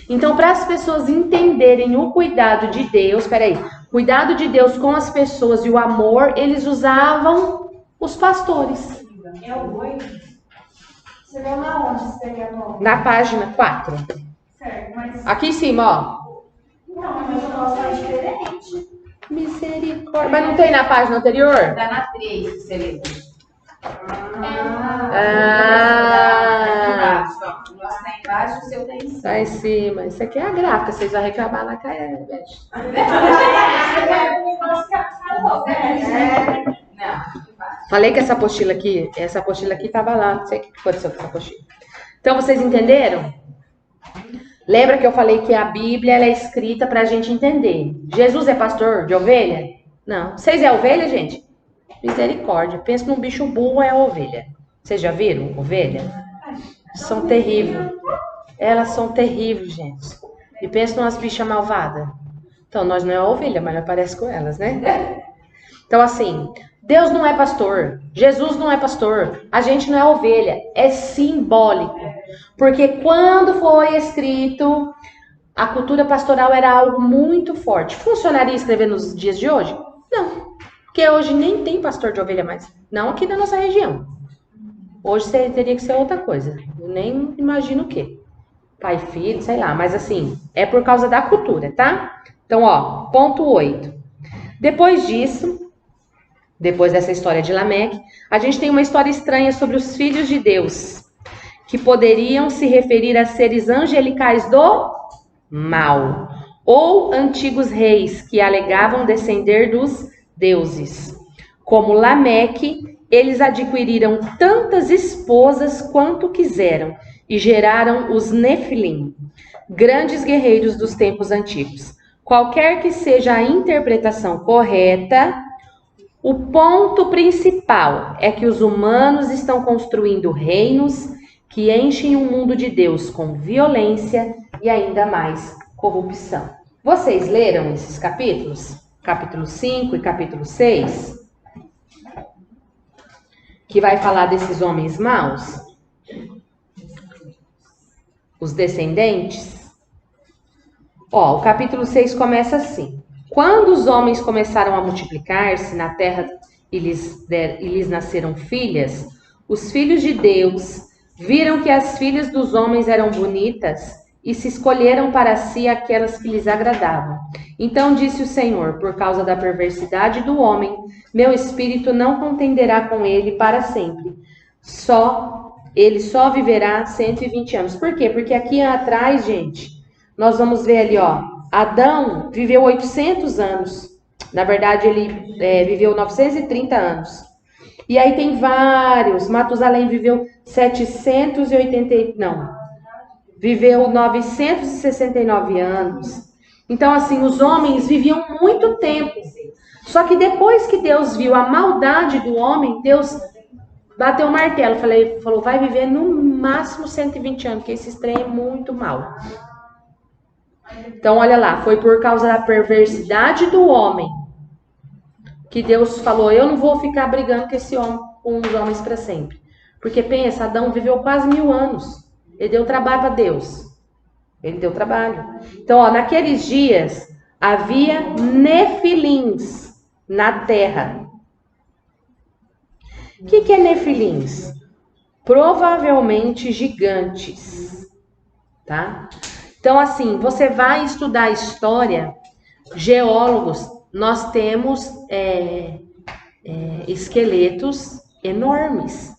Então, para as pessoas entenderem o cuidado de Deus, cuidado de Deus com as pessoas e o amor, eles usavam os pastores. É o boi? Você viu na onde você pegou? Na página 4. Certo, mas... Aqui em cima, ó. Não, mas o nosso é diferente. Misericórdia. Mas não tem na página anterior? Tá na 3, que você leu. O nosso tá embaixo, o seu tá em cima. Tá em cima. Isso aqui é a gráfica. Vocês vão reclamar na cara. Não. Falei que essa apostila aqui tava lá. Não sei o que aconteceu com essa apostila. Então, vocês entenderam? Lembra que eu falei que a Bíblia ela é escrita para a gente entender. Jesus é pastor de ovelha? Não. Vocês é ovelha, gente? Misericórdia. Pensa num bicho burro, é a ovelha. Vocês já viram ovelha? São terríveis. Elas são terríveis, gente. E pensa numas bichas malvadas. Então, nós não é ovelha, mas nós parece com elas, né? Então, assim, Deus não é pastor. Jesus não é pastor. A gente não é ovelha. É simbólico. Porque quando foi escrito, a cultura pastoral era algo muito forte. Funcionaria escrever nos dias de hoje? Não. Porque hoje nem tem pastor de ovelha mais. Não aqui na nossa região. Hoje teria que ser outra coisa. Eu nem imagino o quê. Pai, filho, sei lá. Mas assim, é por causa da cultura, tá? Então, ó, ponto 8. Depois disso, depois dessa história de Lameque, a gente tem uma história estranha sobre os filhos de Deus, que poderiam se referir a seres angelicais do mal, ou antigos reis que alegavam descender dos deuses, como Lameque Eles adquiriram tantas esposas quanto quiseram e geraram os Nefilim, grandes guerreiros dos tempos antigos. Qualquer que seja a interpretação correta, o ponto principal é que os humanos estão construindo reinos que enchem o mundo de Deus com violência e ainda mais corrupção. Vocês leram esses capítulos? Capítulo 5 e capítulo 6? Que vai falar desses homens maus? Os descendentes? Ó, o capítulo 6 começa assim. Quando os homens começaram a multiplicar-se na terra e lhes nasceram filhas, os filhos de Deus viram que as filhas dos homens eram bonitas e se escolheram para si aquelas que lhes agradavam. Então disse o Senhor, por causa da perversidade do homem, meu espírito não contenderá com ele para sempre. Ele só viverá 120 anos. Por quê? Porque aqui atrás, gente, nós vamos ver ali, ó, Adão viveu 800 anos. Na verdade, ele viveu 930 anos. E aí tem vários. Matusalém viveu 969 anos. Então, assim, os homens viviam muito tempo. Só que depois que Deus viu a maldade do homem, Deus bateu o martelo. Falou, vai viver no máximo 120 anos, porque esse trem é muito mal. Então, olha lá, foi por causa da perversidade do homem que Deus falou, eu não vou ficar brigando com os homens para sempre. Porque pensa, Adão viveu quase 1000 anos. Ele deu trabalho para Deus. Ele deu trabalho. Então, ó, naqueles dias, havia nefilins na terra. O que é nefilins? Provavelmente gigantes. Tá? Então, assim, você vai estudar história, geólogos, nós temos esqueletos enormes.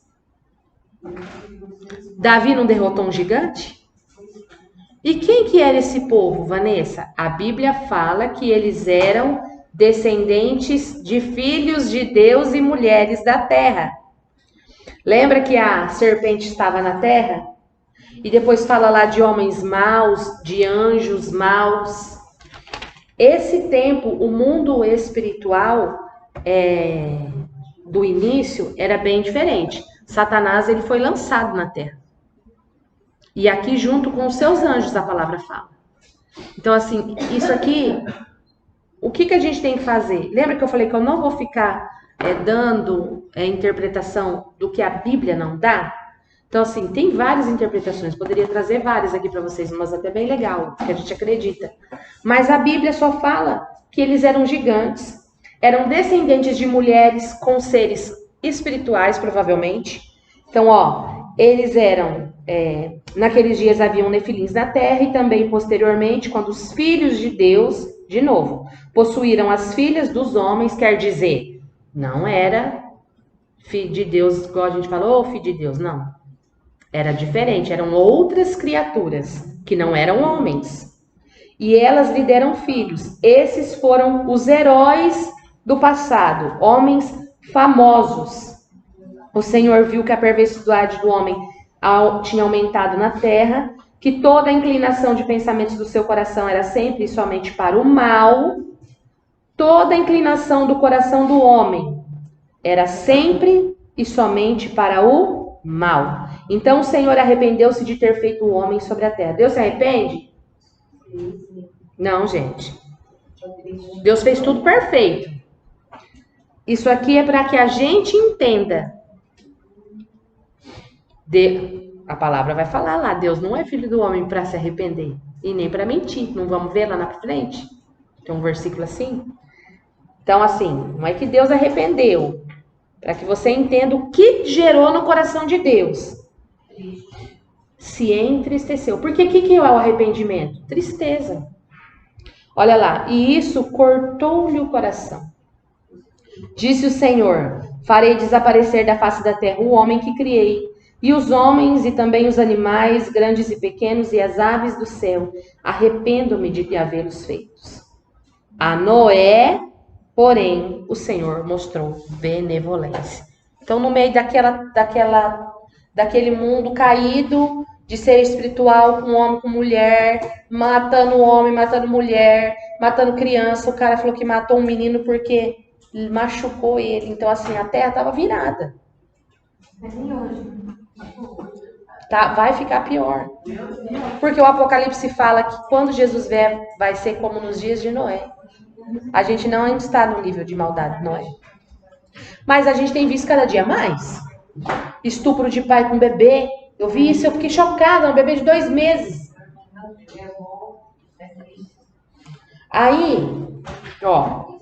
Davi não derrotou um gigante? E quem que era esse povo, Vanessa? A Bíblia fala que eles eram descendentes de filhos de Deus e mulheres da terra. Lembra que a serpente estava na terra? E depois fala lá de homens maus, de anjos maus. Esse tempo, o mundo espiritual do início era bem diferente. Satanás, ele foi lançado na terra. E aqui junto com os seus anjos a palavra fala. Então assim, isso aqui, o que a gente tem que fazer? Lembra que eu falei que eu não vou ficar dando interpretação do que a Bíblia não dá? Então assim, tem várias interpretações, poderia trazer várias aqui para vocês, mas até bem legal, que a gente acredita. Mas a Bíblia só fala que eles eram gigantes, eram descendentes de mulheres com seres espirituais, provavelmente. Então, ó, eles eram, naqueles dias haviam nefilins na terra e também posteriormente, quando os filhos de Deus, de novo, possuíram as filhas dos homens, quer dizer, não era filho de Deus, igual a gente falou, filho de Deus, não. Era diferente, eram outras criaturas, que não eram homens. E elas lhe deram filhos. Esses foram os heróis do passado, homens famosos. O Senhor viu que a perversidade do homem tinha aumentado na terra, que toda a inclinação de pensamentos do seu coração era sempre e somente para o mal. Toda a inclinação do coração do homem era sempre e somente para o mal. Então o Senhor arrependeu-se de ter feito o homem sobre a terra. Deus se arrepende? Não, gente. Deus fez tudo perfeito. Isso aqui é para que a gente entenda. A palavra vai falar lá, Deus não é filho do homem para se arrepender e nem para mentir. Não vamos ver lá na frente? Tem um versículo assim. Então, assim, não é que Deus arrependeu. Para que você entenda o que gerou no coração de Deus. Se entristeceu. Porque o que é o arrependimento? Tristeza. Olha lá, e isso cortou-lhe o coração. Disse o Senhor, farei desaparecer da face da terra o homem que criei, e os homens e também os animais, grandes e pequenos, e as aves do céu. Arrependo-me de havê-los feitos. A Noé, porém, o Senhor mostrou benevolência. Então, Estão no meio daquele mundo caído de ser espiritual com homem, com mulher, matando homem, matando mulher, matando criança. O cara falou que matou um menino porque machucou ele. Então, assim, a terra estava virada. Mas nem hoje. Tá, vai ficar pior. Porque o Apocalipse fala que quando Jesus vier, vai ser como nos dias de Noé. A gente não está no nível de maldade de Noé. Mas a gente tem visto cada dia mais. Estupro de pai com bebê. Eu vi isso, eu fiquei chocada. Um bebê de 2 meses. Aí, ó.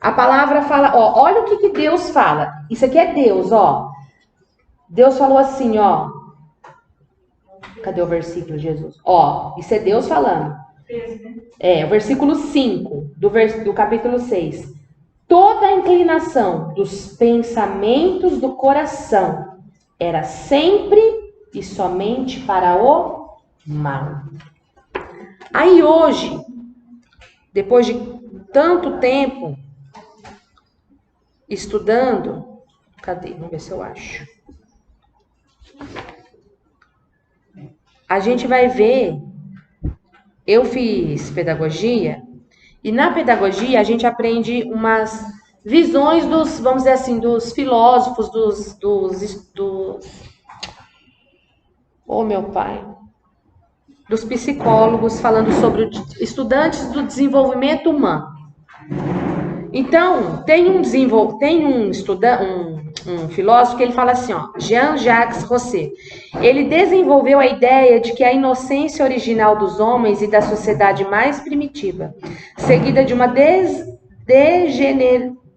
A palavra fala, ó. Olha o que Deus fala. Isso aqui é Deus, ó. Deus falou assim, ó. Cadê o versículo, Jesus? Ó, isso é Deus falando. É, o versículo 5 do capítulo 6. Toda a inclinação dos pensamentos do coração era sempre e somente para o mal. Aí hoje, depois de tanto tempo estudando, cadê? Vamos ver se eu acho. A gente vai ver, eu fiz pedagogia, e na pedagogia a gente aprende umas visões dos, vamos dizer assim, dos filósofos, oh meu pai, dos psicólogos falando sobre estudantes do desenvolvimento humano. Então, tem um filósofo que ele fala assim, ó, Jean-Jacques Rousseau. Ele desenvolveu a ideia de que a inocência original dos homens e da sociedade mais primitiva, seguida de uma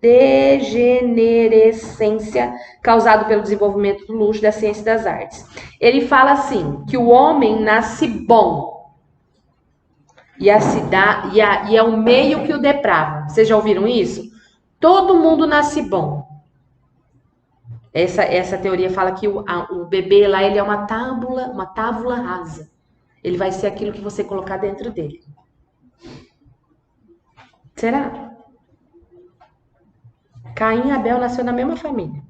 degenerescência causada pelo desenvolvimento do luxo, da ciência e das artes. Ele fala assim, que o homem nasce bom e é o meio que o deprava. Vocês já ouviram isso? Todo mundo nasce bom. Essa teoria fala que o bebê lá, ele é uma tábula rasa. Ele vai ser aquilo que você colocar dentro dele. Será? Caim e Abel nasceu na mesma família.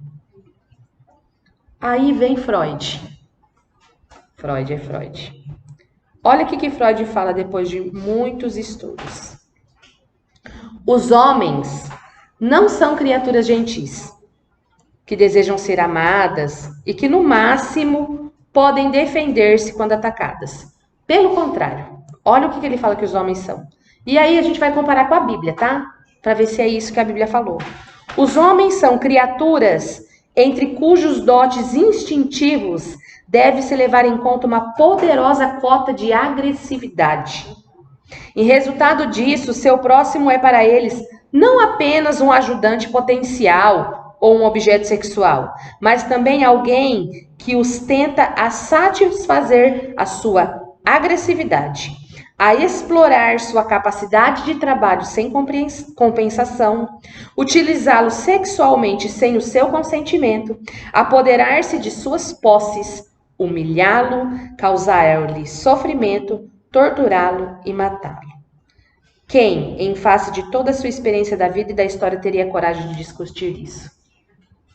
Aí vem Freud. Freud. Olha o que Freud fala depois de muitos estudos. Os homens não são criaturas gentis, que desejam ser amadas e que, no máximo, podem defender-se quando atacadas. Pelo contrário, olha o que ele fala que os homens são. E aí a gente vai comparar com a Bíblia, tá? Para ver se é isso que a Bíblia falou. Os homens são criaturas entre cujos dotes instintivos deve-se levar em conta uma poderosa cota de agressividade. Em resultado disso, seu próximo é para eles não apenas um ajudante potencial ou um objeto sexual, mas também alguém que os tenta a satisfazer a sua agressividade, a explorar sua capacidade de trabalho sem compensação, utilizá-lo sexualmente sem o seu consentimento, apoderar-se de suas posses, humilhá-lo, causar-lhe sofrimento, torturá-lo e matá-lo. Quem, em face de toda a sua experiência da vida e da história, teria coragem de discutir isso?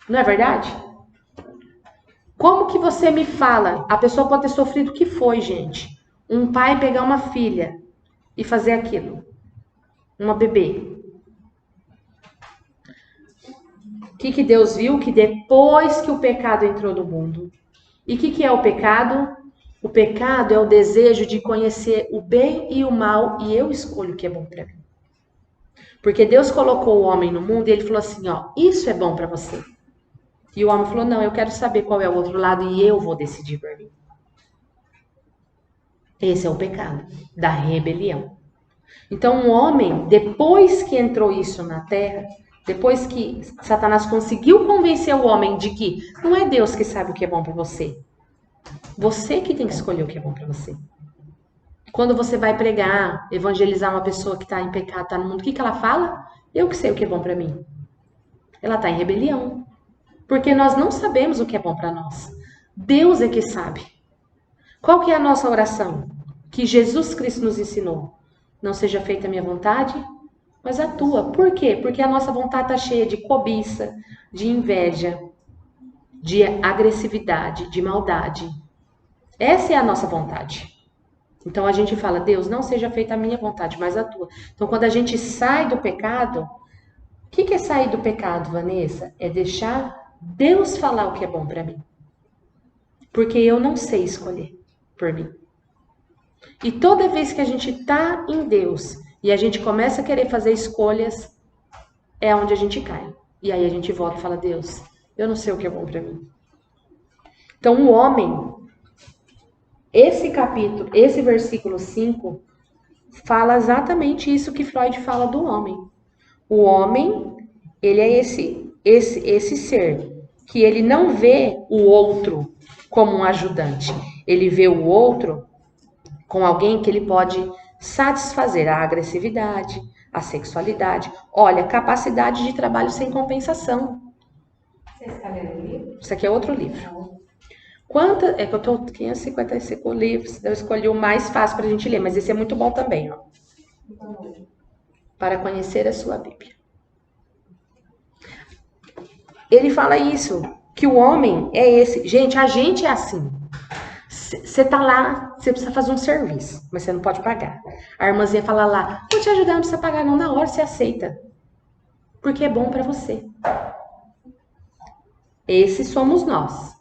Não é verdade? Como que você me fala? A pessoa pode ter sofrido o que foi, gente. Um pai pegar uma filha e fazer aquilo. Uma bebê. O que Deus viu? Que depois que o pecado entrou no mundo. E o que é o pecado? O pecado é o desejo de conhecer o bem e o mal, e eu escolho o que é bom para mim. Porque Deus colocou o homem no mundo e ele falou assim, ó, isso é bom para você. E o homem falou, não, eu quero saber qual é o outro lado e eu vou decidir por mim. Esse é o pecado da rebelião. Então, um homem, depois que entrou isso na terra, depois que Satanás conseguiu convencer o homem de que não é Deus que sabe o que é bom para você. Você que tem que escolher o que é bom para você. Quando você vai pregar, evangelizar uma pessoa que está em pecado, está no mundo, o que ela fala? Eu que sei o que é bom para mim. Ela está em rebelião. Porque nós não sabemos o que é bom para nós. Deus é que sabe. Qual que é a nossa oração? Que Jesus Cristo nos ensinou. Não seja feita a minha vontade, mas a tua. Por quê? Porque a nossa vontade está cheia de cobiça, de inveja, de agressividade, de maldade. Essa é a nossa vontade. Então a gente fala, Deus, não seja feita a minha vontade, mas a tua. Então quando a gente sai do pecado, o que é sair do pecado, Vanessa? É deixar Deus falar o que é bom para mim. Porque eu não sei escolher por mim. E toda vez que a gente tá em Deus e a gente começa a querer fazer escolhas, é onde a gente cai. E aí a gente volta e fala, Deus, eu não sei o que é bom para mim. Então o homem, esse capítulo, esse versículo 5, fala exatamente isso que Freud fala do homem. O homem, ele é esse ser que ele não vê o outro como um ajudante. Ele vê o outro com alguém que ele pode satisfazer a agressividade, a sexualidade. Olha, capacidade de trabalho sem compensação. Você está lendo o livro? Isso aqui é outro livro. É que eu tô 555 livros, eu escolhi o mais fácil para a gente ler, mas esse é muito bom também, ó. Para conhecer a sua Bíblia. Ele fala isso, que o homem é esse. Gente, a gente é assim. Você tá lá, você precisa fazer um serviço, mas você não pode pagar. A irmãzinha fala lá, vou te ajudar, não precisa pagar não, na hora você aceita. Porque é bom para você. Esses somos nós.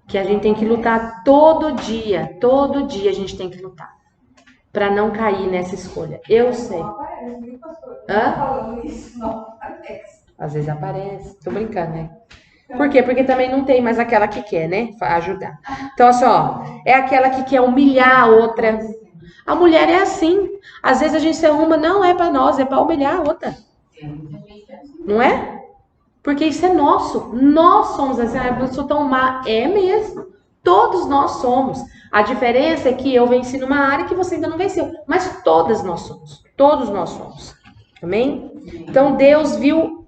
Que a gente tem que lutar todo dia a gente tem que lutar. Para não cair nessa escolha. Eu sei. Não aparece, viu, pastor? Hã? Falando isso, não aparece. Às vezes aparece. Tô brincando, né? Por quê? Porque também não tem mais aquela que quer, né? Ajudar. Então, assim, ó, é aquela que quer humilhar a outra. A mulher é assim. Às vezes a gente se arruma, não é pra nós, é pra humilhar a outra. Não é? Porque isso é nosso. Nós somos assim, eu sou tão má. É mesmo. Todos nós somos. A diferença é que eu venci numa área que você ainda não venceu. Mas todas nós somos. Todos nós somos. Amém? Então, Deus viu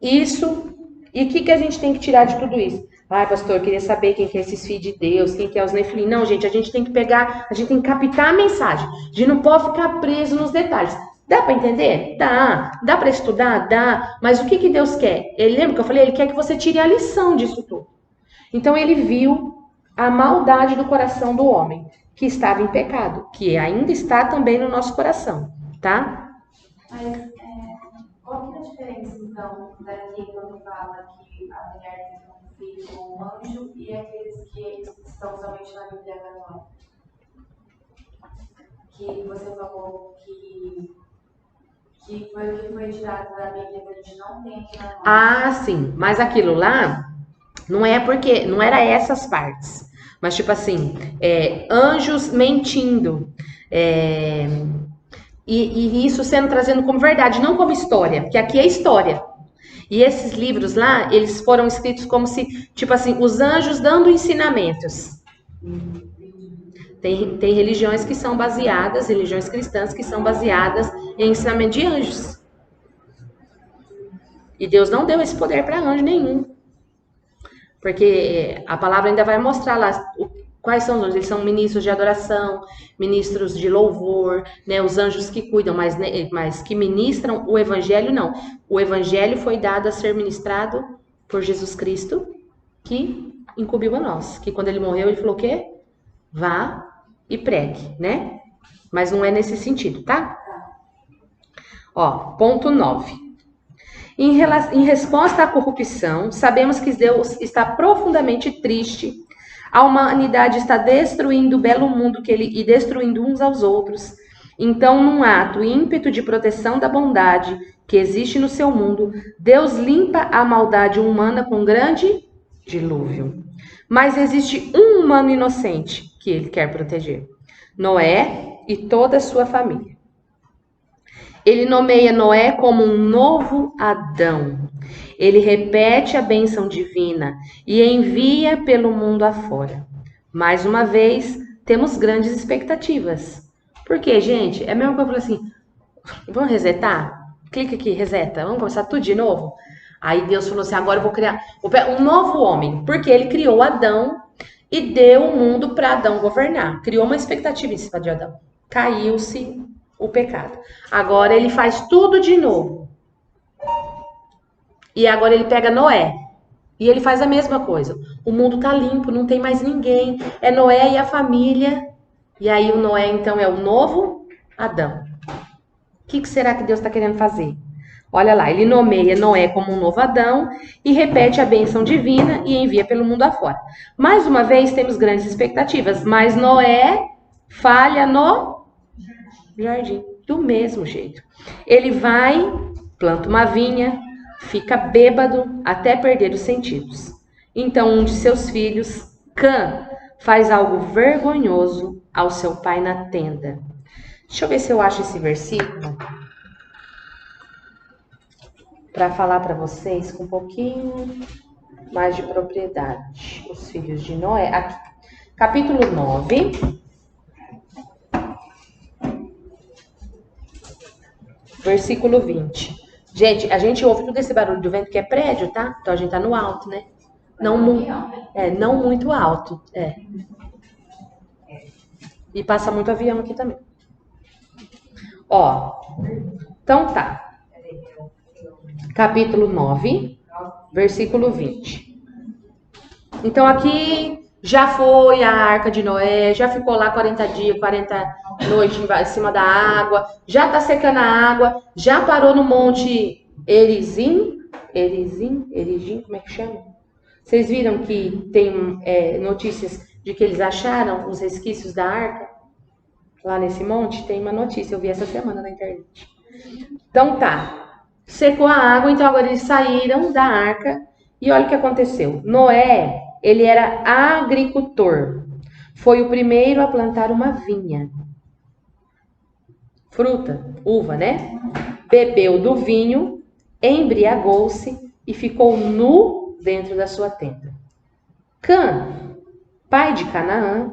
isso. E o que a gente tem que tirar de tudo isso? Ai, pastor, eu queria saber quem que é esses filhos de Deus, quem que é os Nefilim. Não, gente, a gente tem que pegar, a gente tem que captar a mensagem. A gente não pode ficar preso nos detalhes. Dá para entender? Dá. Dá para estudar? Dá. Mas o que Deus quer? Ele lembra que eu falei? Ele quer que você tire a lição disso tudo. Então ele viu a maldade do coração do homem, que estava em pecado, que ainda está também no nosso coração, tá? Mas qual que é a diferença, então, daqui quando fala que a mulher tem um filho com um anjo e aqueles que estão somente na Bíblia canônica? Que você falou que foi o que foi tirado da Bíblia que a gente não tem aqui na mão. Ah, sim. Mas aquilo lá não é porque não era essas partes. Mas tipo assim, anjos mentindo. E isso sendo trazido como verdade, não como história, porque aqui é história. E esses livros lá, eles foram escritos como se, tipo assim, os anjos dando ensinamentos. Tem religiões que são baseadas, religiões cristãs que são baseadas em ensinamento de anjos. E Deus não deu esse poder para anjo nenhum. Porque a palavra ainda vai mostrar lá quais são os anjos. Eles são ministros de adoração, ministros de louvor, né? Os anjos que cuidam, mas que ministram o evangelho, não. O evangelho foi dado a ser ministrado por Jesus Cristo, que incumbiu a nós. Que quando ele morreu, ele falou o quê? Vá e pregue, né? Mas não é nesse sentido, tá? Ó, ponto 9. Em resposta à corrupção, sabemos que Deus está profundamente triste. A humanidade está destruindo o belo mundo e destruindo uns aos outros. Então, num ato ímpeto de proteção da bondade que existe no seu mundo, Deus limpa a maldade humana com grande dilúvio. Mas existe um humano inocente que ele quer proteger: Noé e toda a sua família. Ele nomeia Noé como um novo Adão. Ele repete a bênção divina e envia pelo mundo afora. Mais uma vez, temos grandes expectativas. Por quê, gente? É a mesma coisa, eu falei assim, vamos resetar? Clica aqui, reseta. Vamos começar tudo de novo? Aí Deus falou assim, agora eu vou criar um novo homem. Porque ele criou Adão e deu o mundo para Adão governar. Criou uma expectativa em cima de Adão. Caiu-se o pecado. Agora ele faz tudo de novo. E agora ele pega Noé. E ele faz a mesma coisa. O mundo tá limpo, não tem mais ninguém. É Noé e a família. E aí o Noé, então, é o novo Adão. O que será que Deus está querendo fazer? Olha lá, ele nomeia Noé como um novo Adão e repete a bênção divina e envia pelo mundo afora. Mais uma vez, temos grandes expectativas, mas Noé falha no jardim, do mesmo jeito. Ele vai, planta uma vinha, fica bêbado até perder os sentidos. Então, um de seus filhos, Cã, faz algo vergonhoso ao seu pai na tenda. Deixa eu ver se eu acho esse versículo para falar para vocês com um pouquinho mais de propriedade. Os filhos de Noé, aqui, capítulo 9, versículo 20. Gente, a gente ouve todo esse barulho do vento que é prédio, tá? Então a gente tá no alto, né? Não muito alto, E passa muito avião aqui também. Ó, então tá. Capítulo 9, versículo 20. Então aqui já foi a arca de Noé, já ficou lá 40 dias, 40 noites em cima da água, já tá secando a água, já parou no monte Erizim, como é que chama? Vocês viram que tem notícias de que eles acharam os resquícios da arca? Lá nesse monte tem uma notícia, eu vi essa semana na internet. Então tá, secou a água, então agora eles saíram da arca e olha o que aconteceu. Noé, ele era agricultor, foi o primeiro a plantar uma vinha. Fruta, uva, né? Bebeu do vinho, embriagou-se e ficou nu dentro da sua tenda. Cã, pai de Canaã,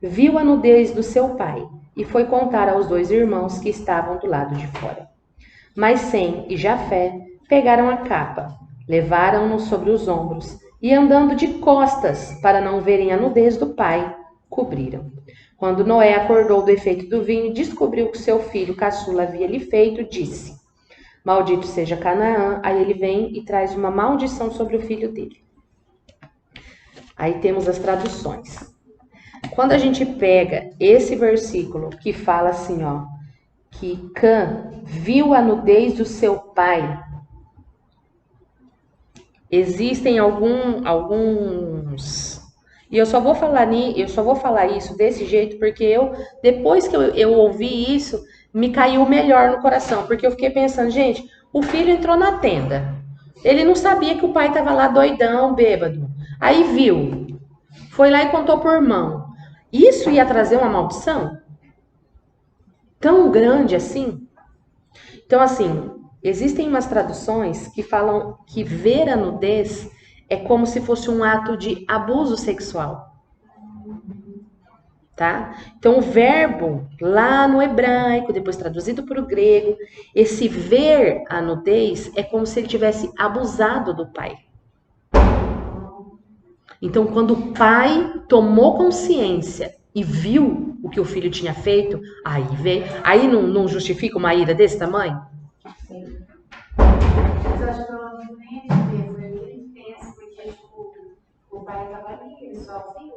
viu a nudez do seu pai e foi contar aos 2 irmãos que estavam do lado de fora. Mas Sem e Jafé pegaram a capa, levaram-no sobre os ombros e, andando de costas para não verem a nudez do pai, cobriram. Quando Noé acordou do efeito do vinho e descobriu que seu filho caçula havia lhe feito, disse: Maldito seja Canaã. Aí ele vem e traz uma maldição sobre o filho dele. Aí temos as traduções. Quando a gente pega esse versículo que fala assim, ó, que Cã viu a nudez do seu pai, existem alguns, e eu só vou falar isso desse jeito porque depois que eu ouvi isso, me caiu melhor no coração, porque eu fiquei pensando, gente, o filho entrou na tenda, ele não sabia que o pai estava lá doidão, bêbado, aí viu, foi lá e contou pro irmão. Isso ia trazer uma maldição tão grande assim? Então, assim, existem umas traduções que falam que ver a nudez é como se fosse um ato de abuso sexual. Tá? Então, o verbo lá no hebraico, depois traduzido para o grego, esse ver a nudez é como se ele tivesse abusado do pai. Então, quando o pai tomou consciência e viu o que o filho tinha feito, aí não justifica uma ira desse tamanho? Sim. Mas eu acho que eu não nem foi o que ele pensa, porque o pai estava ali, ele só viu.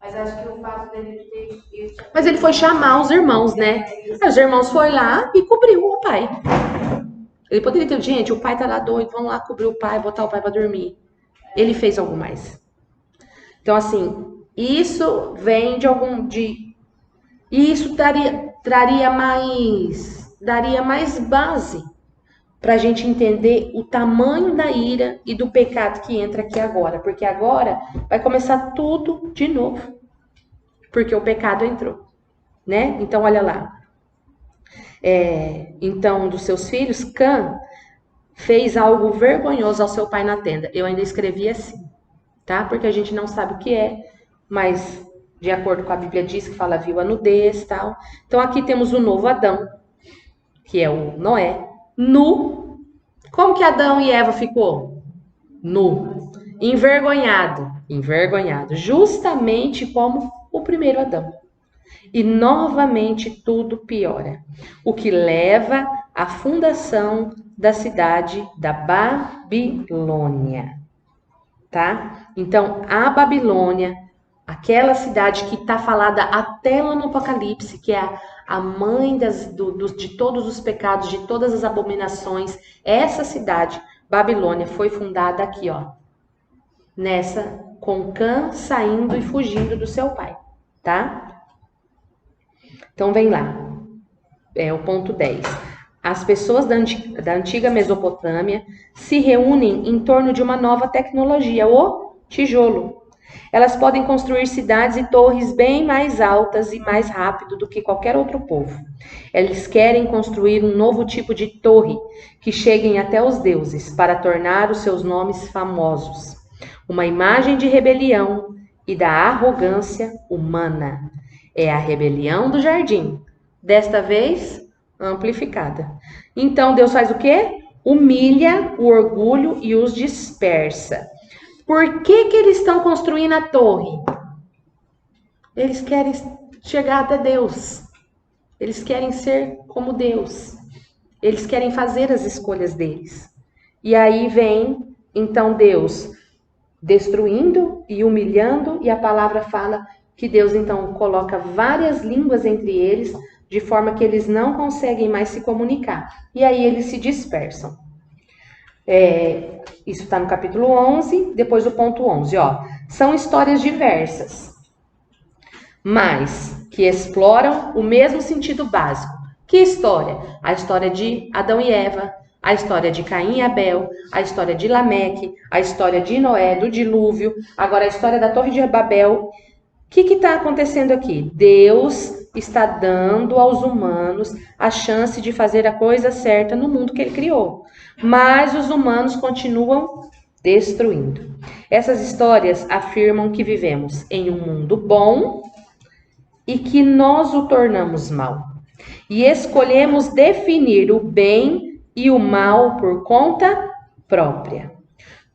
Mas acho que o fato dele ter visto. Mas ele foi chamar os irmãos, né? Os irmãos foram lá e cobriu o pai. Ele poderia ter, gente, o pai tá lá doido, vamos lá cobrir o pai, botar o pai para dormir. Ele fez algo mais. Então, assim, isso vem isso daria mais base para a gente entender o tamanho da ira e do pecado que entra aqui agora. Porque agora vai começar tudo de novo. Porque o pecado entrou, né? Então, olha lá. Então, dos seus filhos, Cã fez algo vergonhoso ao seu pai na tenda. Eu ainda escrevi assim, tá? Porque a gente não sabe o que é, mas de acordo com a Bíblia diz que fala viu a nudez, tal. Então aqui temos o novo Adão, que é o Noé, nu. Como que Adão e Eva ficou? Nu. Envergonhado, justamente como o primeiro Adão. E novamente tudo piora, o que leva à fundação da cidade da Babilônia. tá? Então, a Babilônia, aquela cidade que está falada até lá no Apocalipse, que é a mãe de todos os pecados, de todas as abominações, essa cidade, Babilônia, foi fundada aqui, ó, com Cã saindo e fugindo do seu pai, tá? Então, vem lá, o ponto 10. As pessoas da antiga Mesopotâmia se reúnem em torno de uma nova tecnologia, o tijolo. Elas podem construir cidades e torres bem mais altas e mais rápido do que qualquer outro povo. Eles querem construir um novo tipo de torre que cheguem até os deuses para tornar os seus nomes famosos. Uma imagem de rebelião e da arrogância humana. É a rebelião do jardim, desta vez amplificada. Então Deus faz o quê? Humilha o orgulho e os dispersa. Por que eles estão construindo a torre? Eles querem chegar até Deus. Eles querem ser como Deus. Eles querem fazer as escolhas deles. E aí vem, então, Deus destruindo e humilhando, e a palavra fala que Deus, então, coloca várias línguas entre eles, de forma que eles não conseguem mais se comunicar. E aí eles se dispersam. Isso está no capítulo 11, depois do ponto 11, ó. São histórias diversas, mas que exploram o mesmo sentido básico. Que história? A história de Adão e Eva, a história de Caim e Abel, a história de Lameque, a história de Noé, do dilúvio, agora a história da Torre de Babel. O que está acontecendo aqui? Deus está dando aos humanos a chance de fazer a coisa certa no mundo que ele criou. Mas os humanos continuam destruindo. Essas histórias afirmam que vivemos em um mundo bom e que nós o tornamos mal. E escolhemos definir o bem e o mal por conta própria.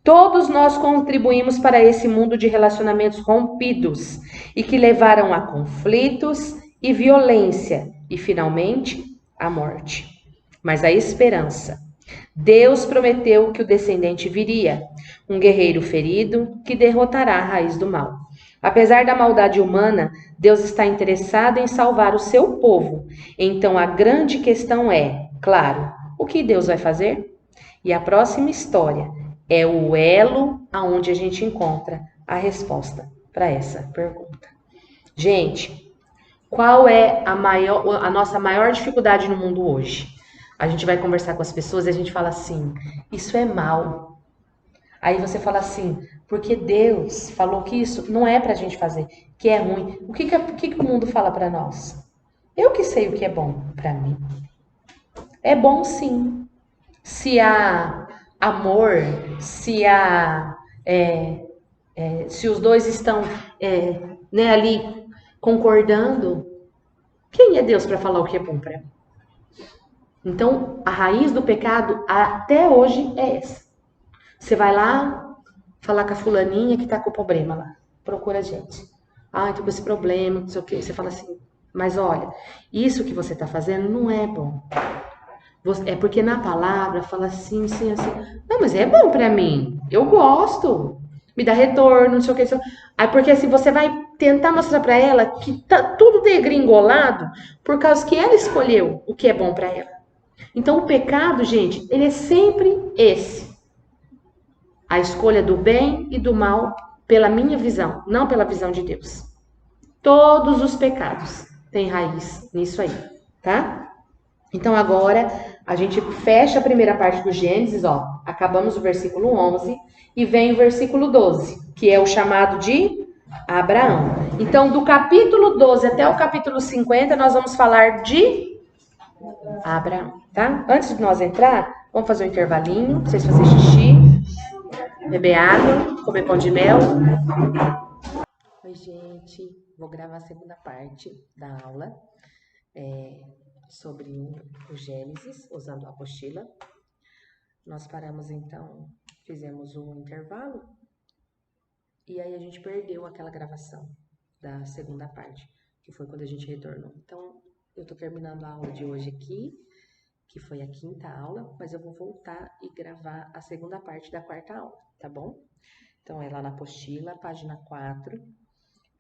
Todos nós contribuímos para esse mundo de relacionamentos rompidos e que levaram a conflitos e violência e, finalmente, a morte. Mas a esperança. Deus prometeu que o descendente viria, um guerreiro ferido que derrotará a raiz do mal. Apesar da maldade humana, Deus está interessado em salvar o seu povo. Então a grande questão é, claro, o que Deus vai fazer? E a próxima história é o elo aonde a gente encontra a resposta para essa pergunta. Gente, qual é a nossa maior dificuldade no mundo hoje? A gente vai conversar com as pessoas e a gente fala assim, isso é mal. Aí você fala assim, porque Deus falou que isso não é pra gente fazer, que é ruim. O que o mundo fala pra nós? Eu que sei o que é bom pra mim. É bom sim. Se há amor, se os dois estão ali concordando, quem é Deus para falar o que é bom para mim? Então, a raiz do pecado até hoje é essa. Você vai lá falar com a fulaninha que tá com o problema lá. Procura a gente. Ah, tô com esse problema, não sei o quê. Você fala assim, mas olha, isso que você tá fazendo não é bom. É porque na palavra fala assim, assim, assim. Não, mas é bom pra mim. Eu gosto. Me dá retorno, não sei o que. Aí porque assim, você vai tentar mostrar pra ela que tá tudo degringolado por causa que ela escolheu o que é bom pra ela. Então o pecado, gente, ele é sempre esse. A escolha do bem e do mal pela minha visão, não pela visão de Deus. Todos os pecados têm raiz nisso aí, tá? Então agora a gente fecha a primeira parte do Gênesis, ó. Acabamos o versículo 11 e vem o versículo 12, que é o chamado de Abraão. Então do capítulo 12 até o capítulo 50 nós vamos falar de Abraão, tá? Antes de nós entrar, vamos fazer um intervalinho, pra vocês fazerem xixi, beber água, comer pão de mel. Oi, gente. Vou gravar a segunda parte da aula sobre o Gênesis, usando a apostila. Nós paramos, então, fizemos um intervalo e aí a gente perdeu aquela gravação da segunda parte, que foi quando a gente retornou. Então, eu tô terminando a aula de hoje aqui, que foi a quinta aula, mas eu vou voltar e gravar a segunda parte da quarta aula, tá bom? Então, é lá na apostila, página 4,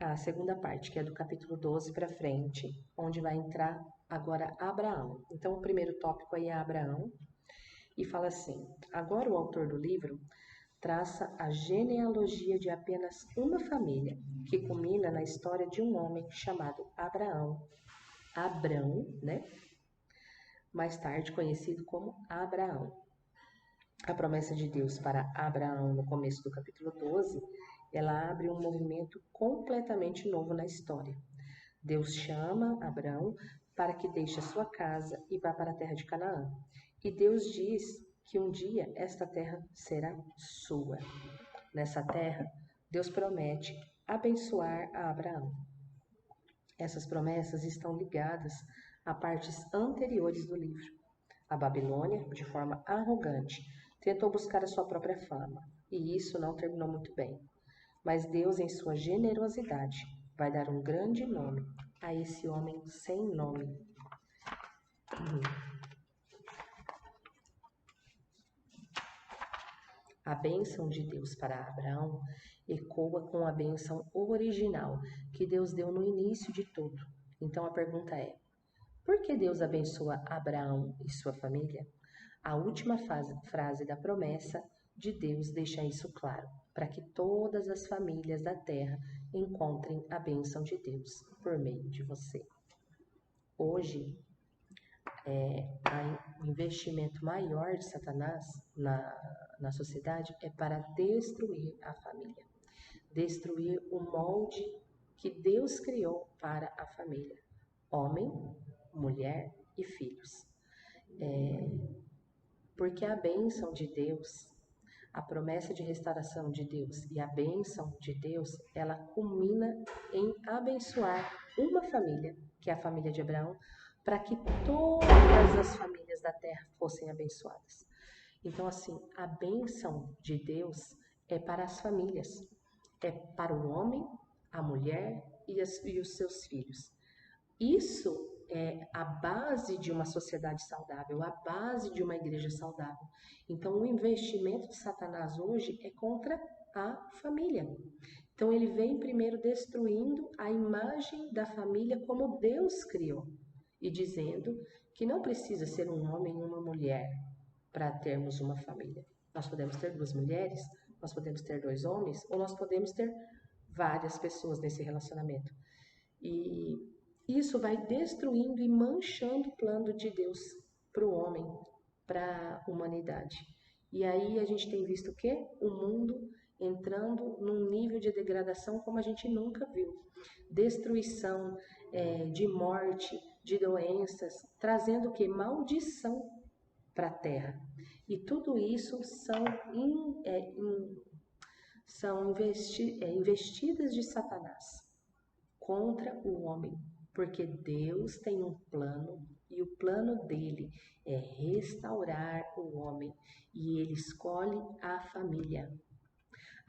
a segunda parte, que é do capítulo 12 para frente, onde vai entrar agora Abraão. Então, o primeiro tópico aí é Abraão, e fala assim: agora o autor do livro traça a genealogia de apenas uma família, que culmina na história de um homem chamado Abrão, né? Mais tarde conhecido como Abraão. A promessa de Deus para Abraão no começo do capítulo 12, ela abre um movimento completamente novo na história. Deus chama Abraão para que deixe a sua casa e vá para a terra de Canaã. E Deus diz que um dia esta terra será sua. Nessa terra, Deus promete abençoar a Abraão. Essas promessas estão ligadas a partes anteriores do livro. A Babilônia, de forma arrogante, tentou buscar a sua própria fama, e isso não terminou muito bem. Mas Deus, em sua generosidade, vai dar um grande nome a esse homem sem nome. A bênção de Deus para Abraão ecoa com a bênção original que Deus deu no início de tudo. Então a pergunta é: por que Deus abençoa Abraão e sua família? A última frase da promessa de Deus deixa isso claro, para que todas as famílias da terra encontrem a bênção de Deus por meio de você. Hoje, o investimento maior de Satanás na sociedade é para destruir a família, destruir o molde que Deus criou para a família: homem, mulher e filhos. Porque a bênção de Deus, a promessa de restauração de Deus e a bênção de Deus, ela culmina em abençoar uma família, que é a família de Abraão, para que todas as famílias da terra fossem abençoadas. Então, assim, a bênção de Deus é para as famílias, é para o homem, a mulher e os seus filhos. Isso é a base de uma sociedade saudável, a base de uma igreja saudável. Então, o investimento de Satanás hoje é contra a família. Então, ele vem primeiro destruindo a imagem da família como Deus criou e dizendo que não precisa ser um homem e uma mulher para termos uma família. Nós podemos ter 2 mulheres, nós podemos ter 2 homens, ou nós podemos ter várias pessoas nesse relacionamento. E isso vai destruindo e manchando o plano de Deus para o homem, para a humanidade. E aí a gente tem visto o quê? O mundo entrando num nível de degradação como a gente nunca viu. Destruição, de morte, de doenças, trazendo o quê? Maldição para a terra. E tudo isso são investidas de Satanás contra o homem, porque Deus tem um plano e o plano dele é restaurar o homem, e ele escolhe a família.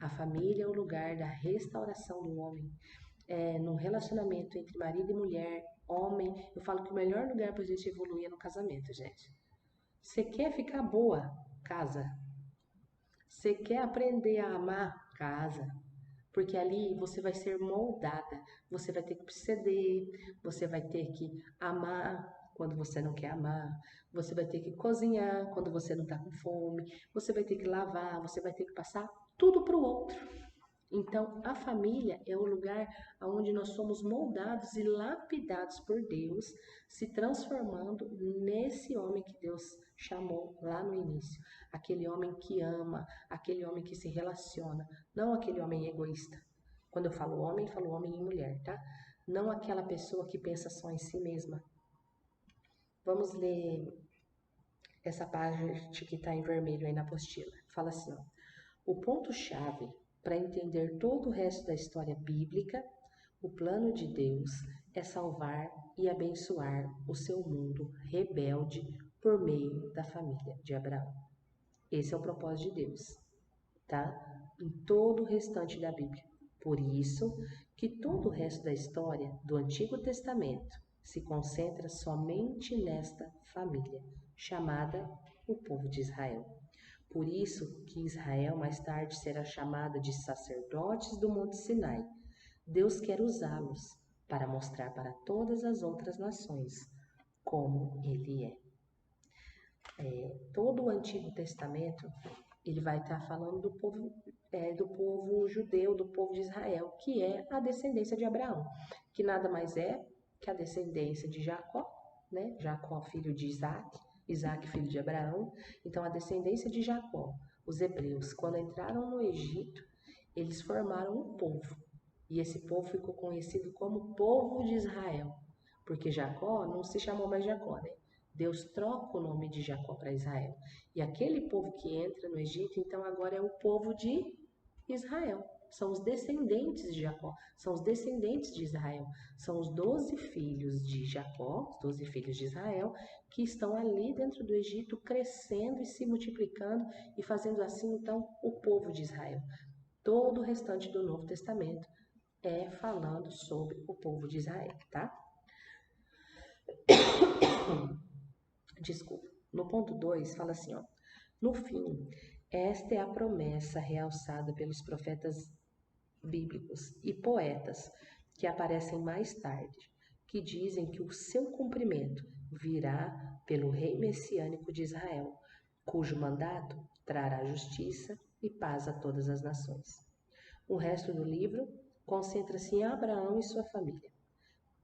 A família é o lugar da restauração do homem. No relacionamento entre marido e mulher, homem, eu falo que o melhor lugar para a gente evoluir é no casamento, gente. Você quer ficar boa? Casa. Você quer aprender a amar? Casa. Porque ali você vai ser moldada, você vai ter que ceder, você vai ter que amar quando você não quer amar, você vai ter que cozinhar quando você não está com fome, você vai ter que lavar, você vai ter que passar tudo para o outro. Então, a família é o lugar onde nós somos moldados e lapidados por Deus, se transformando nesse homem que Deus chamou lá no início. Aquele homem que ama, aquele homem que se relaciona, não aquele homem egoísta. Quando eu falo homem e mulher, tá? Não aquela pessoa que pensa só em si mesma. Vamos ler essa parte que está em vermelho aí na apostila. Fala assim, ó: o ponto-chave para entender todo o resto da história bíblica, o plano de Deus é salvar e abençoar o seu mundo rebelde por meio da família de Abraão. Esse é o propósito de Deus, tá? Em todo o restante da Bíblia. Por isso que todo o resto da história do Antigo Testamento se concentra somente nesta família, chamada o povo de Israel. Por isso que Israel mais tarde será chamada de sacerdotes do Monte Sinai. Deus quer usá-los para mostrar para todas as outras nações como Ele é. Todo o Antigo Testamento, ele vai estar falando do povo judeu, do povo de Israel, que é a descendência de Abraão, que nada mais é que a descendência de Jacó, né? Jacó, filho de Isaac, Isaac, filho de Abraão. Então, a descendência de Jacó, os hebreus, quando entraram no Egito, eles formaram um povo. E esse povo ficou conhecido como povo de Israel, porque Jacó não se chamou mais Jacó, né? Deus troca o nome de Jacó para Israel. E aquele povo que entra no Egito, então agora é o povo de Israel. São os descendentes de Jacó, são os descendentes de Israel. São os 12 filhos de Jacó, os 12 filhos de Israel, que estão ali dentro do Egito, crescendo e se multiplicando e fazendo assim, então, o povo de Israel. Todo o restante do Novo Testamento é falando sobre o povo de Israel, tá? Desculpa. No ponto 2 fala assim, ó. No fim, esta é a promessa realçada pelos profetas bíblicos e poetas que aparecem mais tarde, que dizem que o seu cumprimento virá pelo rei messiânico de Israel, cujo mandato trará justiça e paz a todas as nações. O resto do livro concentra-se em Abraão e sua família.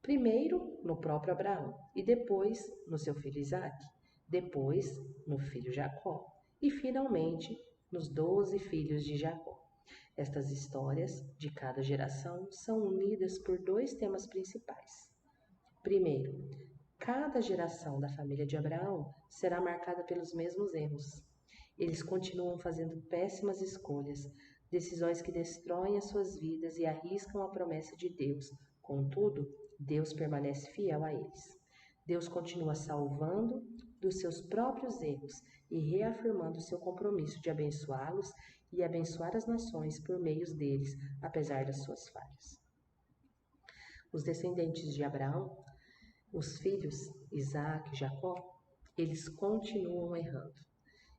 Primeiro no próprio Abraão e depois no seu filho Isaque, depois no filho Jacó e finalmente nos 12 filhos de Jacó. Estas histórias de cada geração são unidas por 2 temas principais. Primeiro, cada geração da família de Abraão será marcada pelos mesmos erros. Eles continuam fazendo péssimas escolhas, decisões que destroem as suas vidas e arriscam a promessa de Deus. Contudo, Deus permanece fiel a eles. Deus continua salvando dos seus próprios erros e reafirmando seu compromisso de abençoá-los e abençoar as nações por meio deles, apesar das suas falhas. Os descendentes de Abraão, os filhos Isaac e Jacó, eles continuam errando.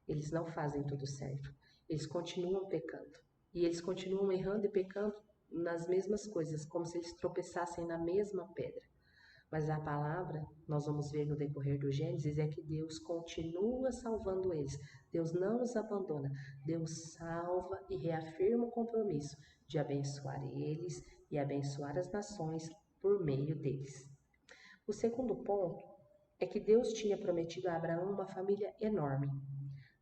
Eles não fazem tudo certo. Eles continuam pecando. E eles continuam errando e pecando nas mesmas coisas, como se eles tropeçassem na mesma pedra. Mas a palavra, nós vamos ver no decorrer do Gênesis, é que Deus continua salvando eles. Deus não os abandona. Deus salva e reafirma o compromisso de abençoar eles e abençoar as nações por meio deles. O segundo ponto é que Deus tinha prometido a Abraão uma família enorme,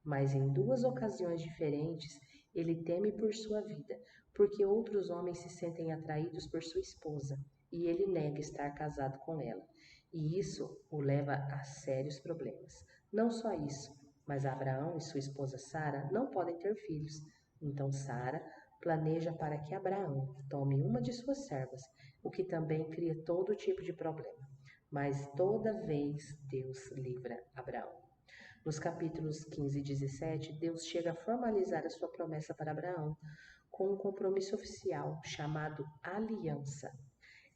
mas em 2 ocasiões diferentes ele teme por sua vida, porque outros homens se sentem atraídos por sua esposa e ele nega estar casado com ela. E isso o leva a sérios problemas. Não só isso, mas Abraão e sua esposa Sara não podem ter filhos. Então Sara planeja para que Abraão tome uma de suas servas, o que também cria todo tipo de problema. Mas toda vez Deus livra Abraão. Nos capítulos 15 e 17, Deus chega a formalizar a sua promessa para Abraão com um compromisso oficial chamado aliança.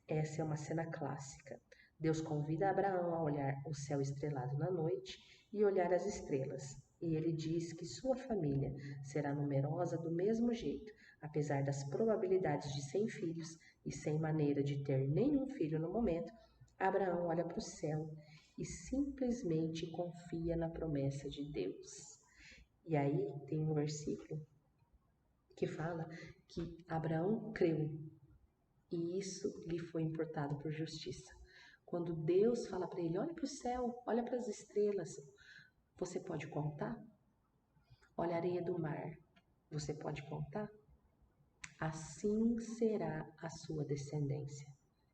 Essa é uma cena clássica. Deus convida Abraão a olhar o céu estrelado na noite e olhar as estrelas. E ele diz que sua família será numerosa do mesmo jeito, apesar das probabilidades de sem filhos e sem maneira de ter nenhum filho no momento. Abraão olha para o céu e simplesmente confia na promessa de Deus. E aí tem um versículo que fala que Abraão creu e isso lhe foi imputado por justiça. Quando Deus fala para ele, olha para o céu, olha para as estrelas, você pode contar? Olha a areia do mar, você pode contar? Assim será a sua descendência.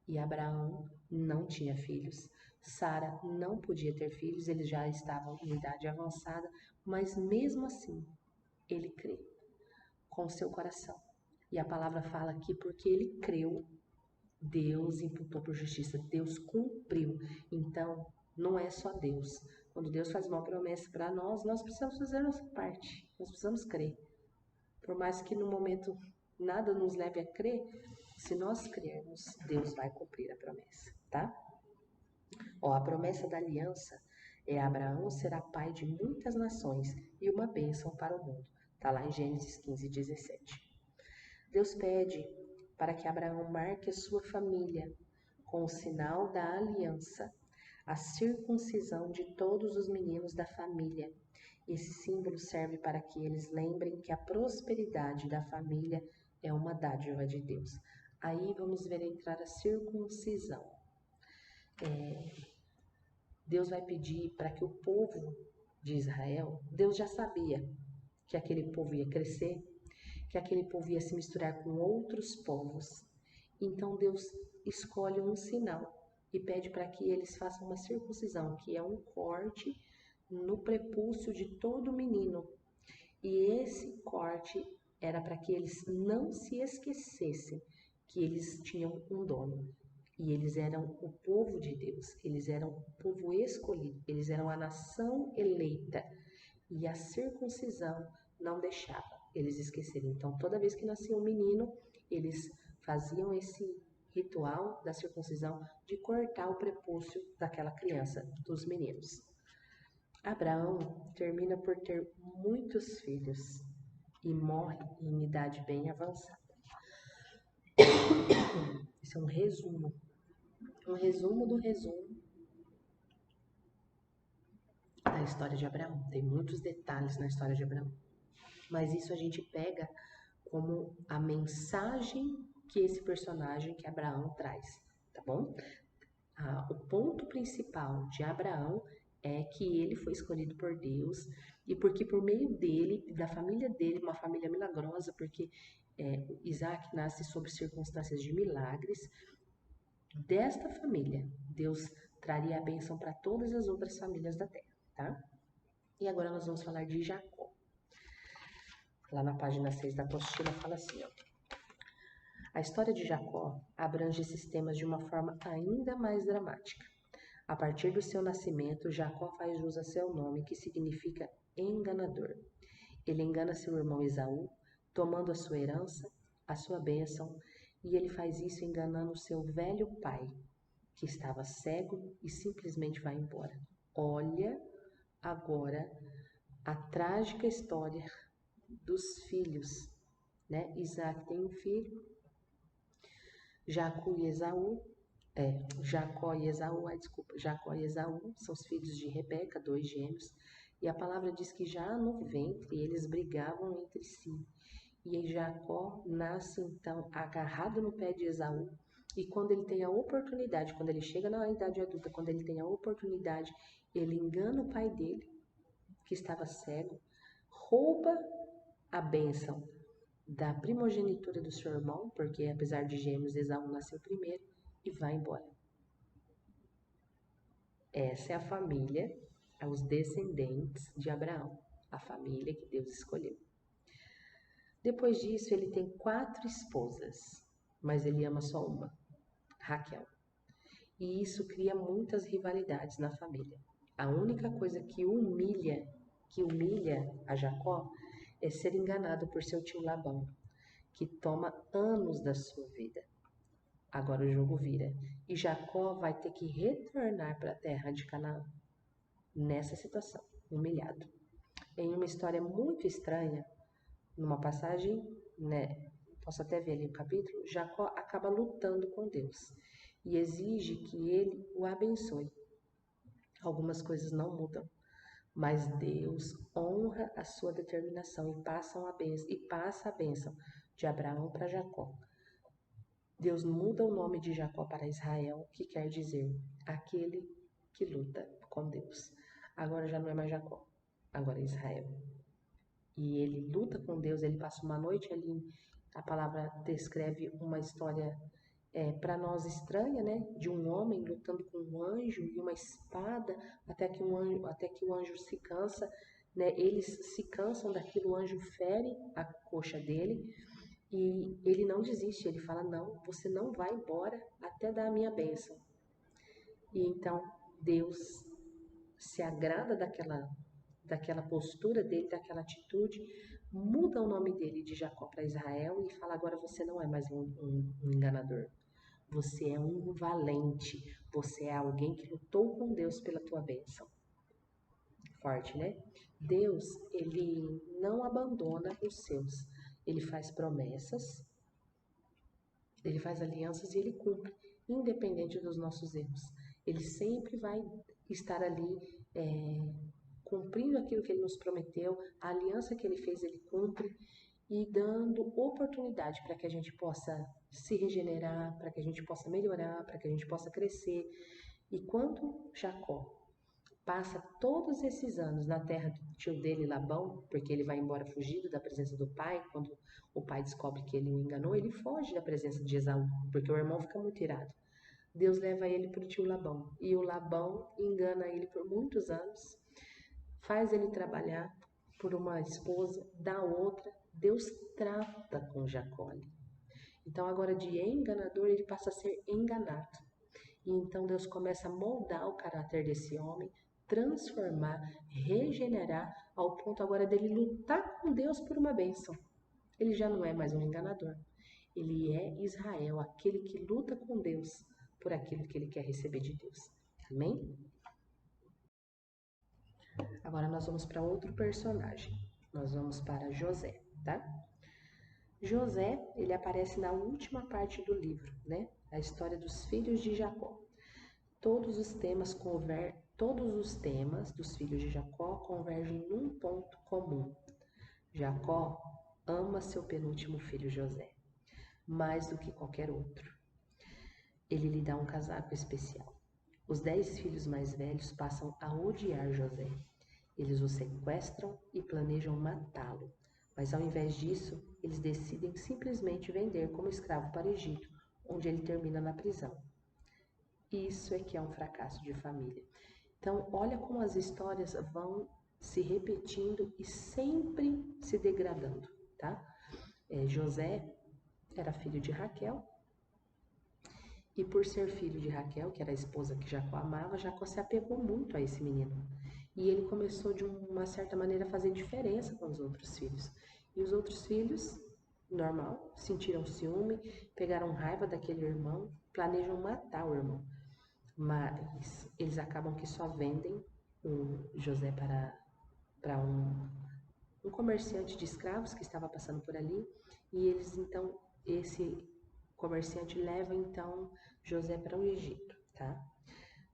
E Abraão não tinha filhos, Sara não podia ter filhos, eles já estavam em idade avançada, mas mesmo assim, ele crê com seu coração. E a palavra fala que porque ele creu, Deus imputou por justiça, Deus cumpriu. Então, não é só Deus. Quando Deus faz uma promessa para nós, nós precisamos fazer a nossa parte, nós precisamos crer. Por mais que no momento nada nos leve a crer, se nós crermos, Deus vai cumprir a promessa, tá? Ó, a promessa da aliança Abraão será pai de muitas nações e uma bênção para o mundo. Está lá em Gênesis 15:17. Deus pede para que Abraão marque a sua família com o sinal da aliança, a circuncisão de todos os meninos da família. Esse símbolo serve para que eles lembrem que a prosperidade da família é uma dádiva de Deus. Aí vamos ver entrar a circuncisão. Deus vai pedir para que o povo de Israel, Deus já sabia que aquele povo ia crescer, que aquele povo ia se misturar com outros povos. Então Deus escolhe um sinal e pede para que eles façam uma circuncisão, que é um corte no prepúcio de todo menino. E esse corte era para que eles não se esquecessem que eles tinham um dono. E eles eram o povo de Deus, eles eram o povo escolhido, eles eram a nação eleita. E a circuncisão não deixava eles esquecerem. Então, toda vez que nascia um menino, eles faziam esse ritual da circuncisão de cortar o prepúcio daquela criança, dos meninos. Abraão termina por ter muitos filhos e morre em idade bem avançada. Isso é um resumo do resumo da história de Abraão. Tem muitos detalhes na história de Abraão, mas isso a gente pega como a mensagem que esse personagem, que Abraão, traz, tá bom? O ponto principal de Abraão é que ele foi escolhido por Deus e porque por meio dele, da família dele, uma família milagrosa, porque Isaac nasce sob circunstâncias de milagres, desta família, Deus traria a bênção para todas as outras famílias da terra, tá? E agora nós vamos falar de Jacó. Lá na página 6 da apostila fala assim, ó. A história de Jacó abrange esses temas de uma forma ainda mais dramática. A partir do seu nascimento, Jacó faz jus a seu nome, que significa enganador. Ele engana seu irmão Esaú, tomando a sua herança, a sua bênção, e ele faz isso enganando seu velho pai, que estava cego e simplesmente vai embora. Olha agora a trágica história dos filhos, né? Isaac tem um filho, Jacó e Esaú são os filhos de Rebeca, 2 gêmeos, e a palavra diz que já no ventre eles brigavam entre si. E aí Jacó nasce então agarrado no pé de Esaú, e quando ele tem a oportunidade, quando ele chega na idade adulta, quando ele tem a oportunidade, ele engana o pai dele, que estava cego, rouba a bênção da primogenitura do seu irmão, porque apesar de gêmeos, Esaú nasceu primeiro, e vai embora. Essa é a família, os descendentes de Abraão, a família que Deus escolheu. Depois disso, ele tem 4 esposas, mas ele ama só uma, Raquel. E isso cria muitas rivalidades na família. A única coisa que humilha a Jacó é ser enganado por seu tio Labão, que toma anos da sua vida. Agora o jogo vira e Jacó vai ter que retornar para a terra de Canaã, nessa situação, humilhado. Em uma história muito estranha, numa passagem, né, posso até ver ali o capítulo, Jacó acaba lutando com Deus e exige que ele o abençoe. Algumas coisas não mudam, mas Deus honra a sua determinação e passa a bênção de Abraão para Jacó. Deus muda o nome de Jacó para Israel, que quer dizer aquele que luta com Deus. Agora já não é mais Jacó, agora é Israel. E ele luta com Deus, ele passa uma noite ali, a palavra descreve uma história para nós estranha, né? De um homem lutando com um anjo e uma espada, até que o anjo se cansa, né? Eles se cansam daquilo, o anjo fere a coxa dele e ele não desiste, ele fala, não, você não vai embora até dar a minha bênção. E então Deus se agrada daquela postura dele, daquela atitude, muda o nome dele de Jacó para Israel e fala, agora você não é mais um enganador. Você é um valente, você é alguém que lutou com Deus pela tua bênção. Forte, né? Deus, ele não abandona os seus. Ele faz promessas, ele faz alianças e ele cumpre, independente dos nossos erros. Ele sempre vai estar ali cumprindo aquilo que ele nos prometeu, a aliança que ele fez, ele cumpre e dando oportunidade para que a gente possa se regenerar, para que a gente possa melhorar, para que a gente possa crescer. E quando Jacó passa todos esses anos na terra do tio dele, Labão, porque ele vai embora fugido da presença do pai, quando o pai descobre que ele o enganou, ele foge da presença de Esaú, porque o irmão fica muito irado. Deus leva ele para o tio Labão, e o Labão engana ele por muitos anos, faz ele trabalhar por uma esposa, da outra, Deus trata com Jacó. Então agora de enganador ele passa a ser enganado. E então Deus começa a moldar o caráter desse homem, transformar, regenerar, ao ponto agora dele lutar com Deus por uma bênção. Ele já não é mais um enganador. Ele é Israel, aquele que luta com Deus por aquilo que ele quer receber de Deus. Amém? Agora nós vamos para outro personagem. Nós vamos para José, tá? José, ele aparece na última parte do livro, né? A história dos filhos de Jacó. Todos os temas dos filhos de Jacó convergem num ponto comum. Jacó ama seu penúltimo filho José, mais do que qualquer outro. Ele lhe dá um casaco especial. Os 10 filhos mais velhos passam a odiar José. Eles o sequestram e planejam matá-lo, mas ao invés disso, eles decidem simplesmente vender como escravo para o Egito, onde ele termina na prisão. Isso é que é um fracasso de família. Então, olha como as histórias vão se repetindo e sempre se degradando, tá? José era filho de Raquel, e por ser filho de Raquel, que era a esposa que Jacó amava, Jacó se apegou muito a esse menino. E ele começou de uma certa maneira a fazer diferença com os outros filhos. E os outros filhos, normal, sentiram ciúme, pegaram raiva daquele irmão, planejam matar o irmão. Mas eles acabam que só vendem o José para um comerciante de escravos que estava passando por ali, e eles então, esse comerciante leva então José para o Egito, tá?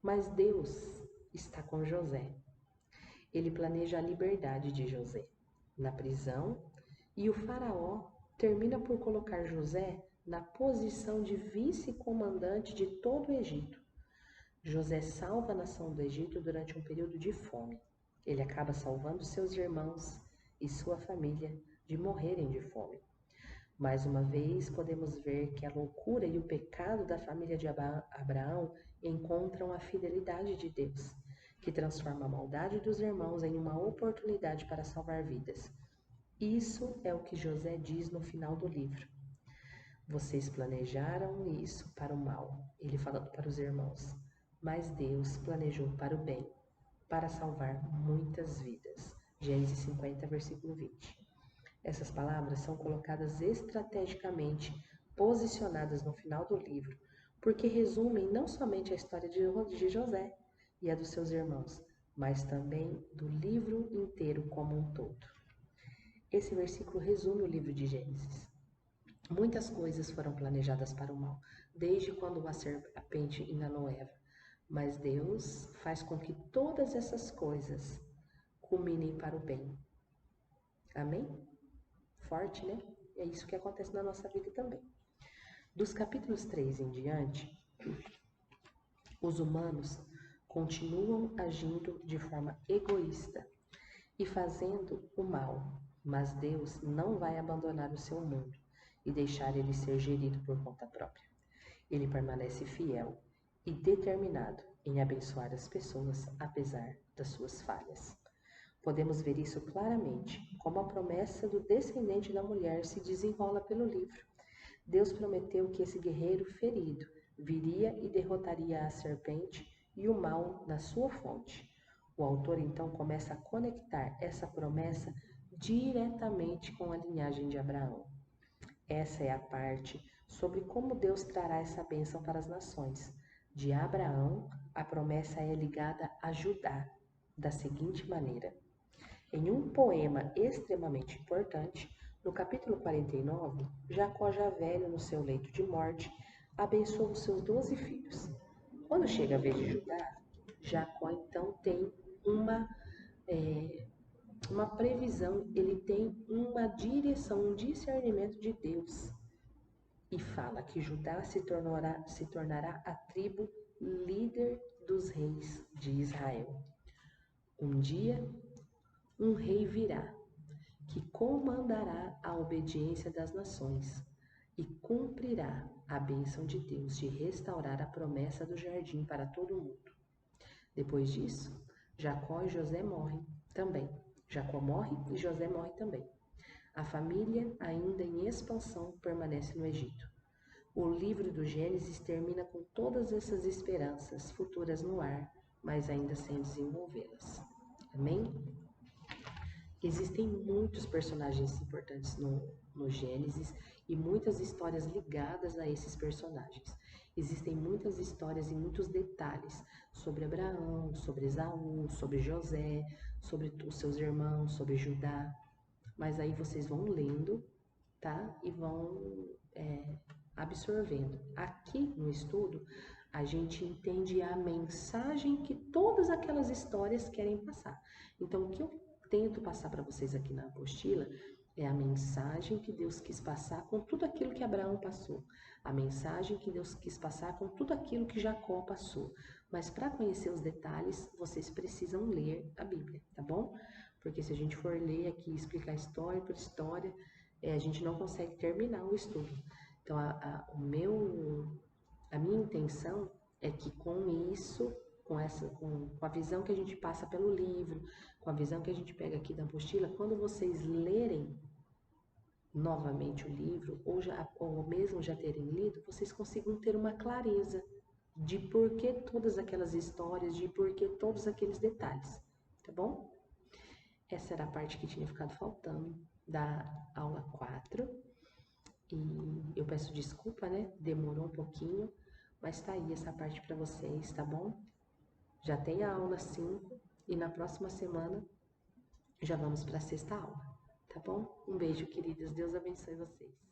Mas Deus está com José. Ele planeja a liberdade de José na prisão, e o faraó termina por colocar José na posição de vice-comandante de todo o Egito. José salva a nação do Egito durante um período de fome. Ele acaba salvando seus irmãos e sua família de morrerem de fome. Mais uma vez, podemos ver que a loucura e o pecado da família de Abraão encontram a fidelidade de Deus, que transforma a maldade dos irmãos em uma oportunidade para salvar vidas. Isso é o que José diz no final do livro. Vocês planejaram isso para o mal, ele falando para os irmãos, mas Deus planejou para o bem, para salvar muitas vidas. Gênesis 50, versículo 20. Essas palavras são colocadas estrategicamente, posicionadas no final do livro, porque resumem não somente a história de José e a dos seus irmãos, mas também do livro inteiro como um todo. Esse versículo resume o livro de Gênesis. Muitas coisas foram planejadas para o mal, desde quando a serpente enganou Eva, mas Deus faz com que todas essas coisas culminem para o bem. Amém? Forte, né? É isso que acontece na nossa vida também. Dos capítulos 3 em diante, os humanos continuam agindo de forma egoísta e fazendo o mal, mas Deus não vai abandonar o seu mundo e deixar ele ser gerido por conta própria. Ele permanece fiel e determinado em abençoar as pessoas apesar das suas falhas. Podemos ver isso claramente, como a promessa do descendente da mulher se desenrola pelo livro. Deus prometeu que esse guerreiro ferido viria e derrotaria a serpente e o mal na sua fonte. O autor então começa a conectar essa promessa diretamente com a linhagem de Abraão. Essa é a parte sobre como Deus trará essa bênção para as nações. De Abraão, a promessa é ligada a Judá. da seguinte maneira. Em um poema extremamente importante, no capítulo 49, Jacó, já velho no seu leito de morte, abençoa os seus 12 filhos. Quando chega a vez de Judá, Jacó então tem uma previsão, ele tem uma direção, um discernimento de Deus. E fala que Judá se tornará a tribo líder dos reis de Israel. Um dia, um rei virá, que comandará a obediência das nações e cumprirá a bênção de Deus de restaurar a promessa do jardim para todo mundo. Depois disso, Jacó e José morrem também. Jacó morre e José morre também. A família, ainda em expansão, permanece no Egito. O livro do Gênesis termina com todas essas esperanças futuras no ar, mas ainda sem desenvolvê-las. Amém? Existem muitos personagens importantes no Gênesis e muitas histórias ligadas a esses personagens. Existem muitas histórias e muitos detalhes sobre Abraão, sobre Esaú, sobre José, sobre os seus irmãos, sobre Judá. Mas aí vocês vão lendo, tá? E vão absorvendo. Aqui no estudo, a gente entende a mensagem que todas aquelas histórias querem passar. Então, o que eu tento passar para vocês aqui na apostila é a mensagem que Deus quis passar com tudo aquilo que Abraão passou, a mensagem que Deus quis passar com tudo aquilo que Jacó passou. Mas para conhecer os detalhes, vocês precisam ler a Bíblia, tá bom? Porque se a gente for ler aqui, explicar história por história, a gente não consegue terminar o estudo. Então, a minha intenção é que com isso, com a visão que a gente passa pelo livro, com a visão que a gente pega aqui da apostila, quando vocês lerem novamente o livro, ou mesmo já terem lido, vocês consigam ter uma clareza de por que todas aquelas histórias, de por que todos aqueles detalhes, tá bom? Essa era a parte que tinha ficado faltando da aula 4. E eu peço desculpa, né? Demorou um pouquinho, mas tá aí essa parte para vocês, tá bom? Já tem a aula 5 e na próxima semana já vamos para a 6ª aula, tá bom? Um beijo, queridas. Deus abençoe vocês.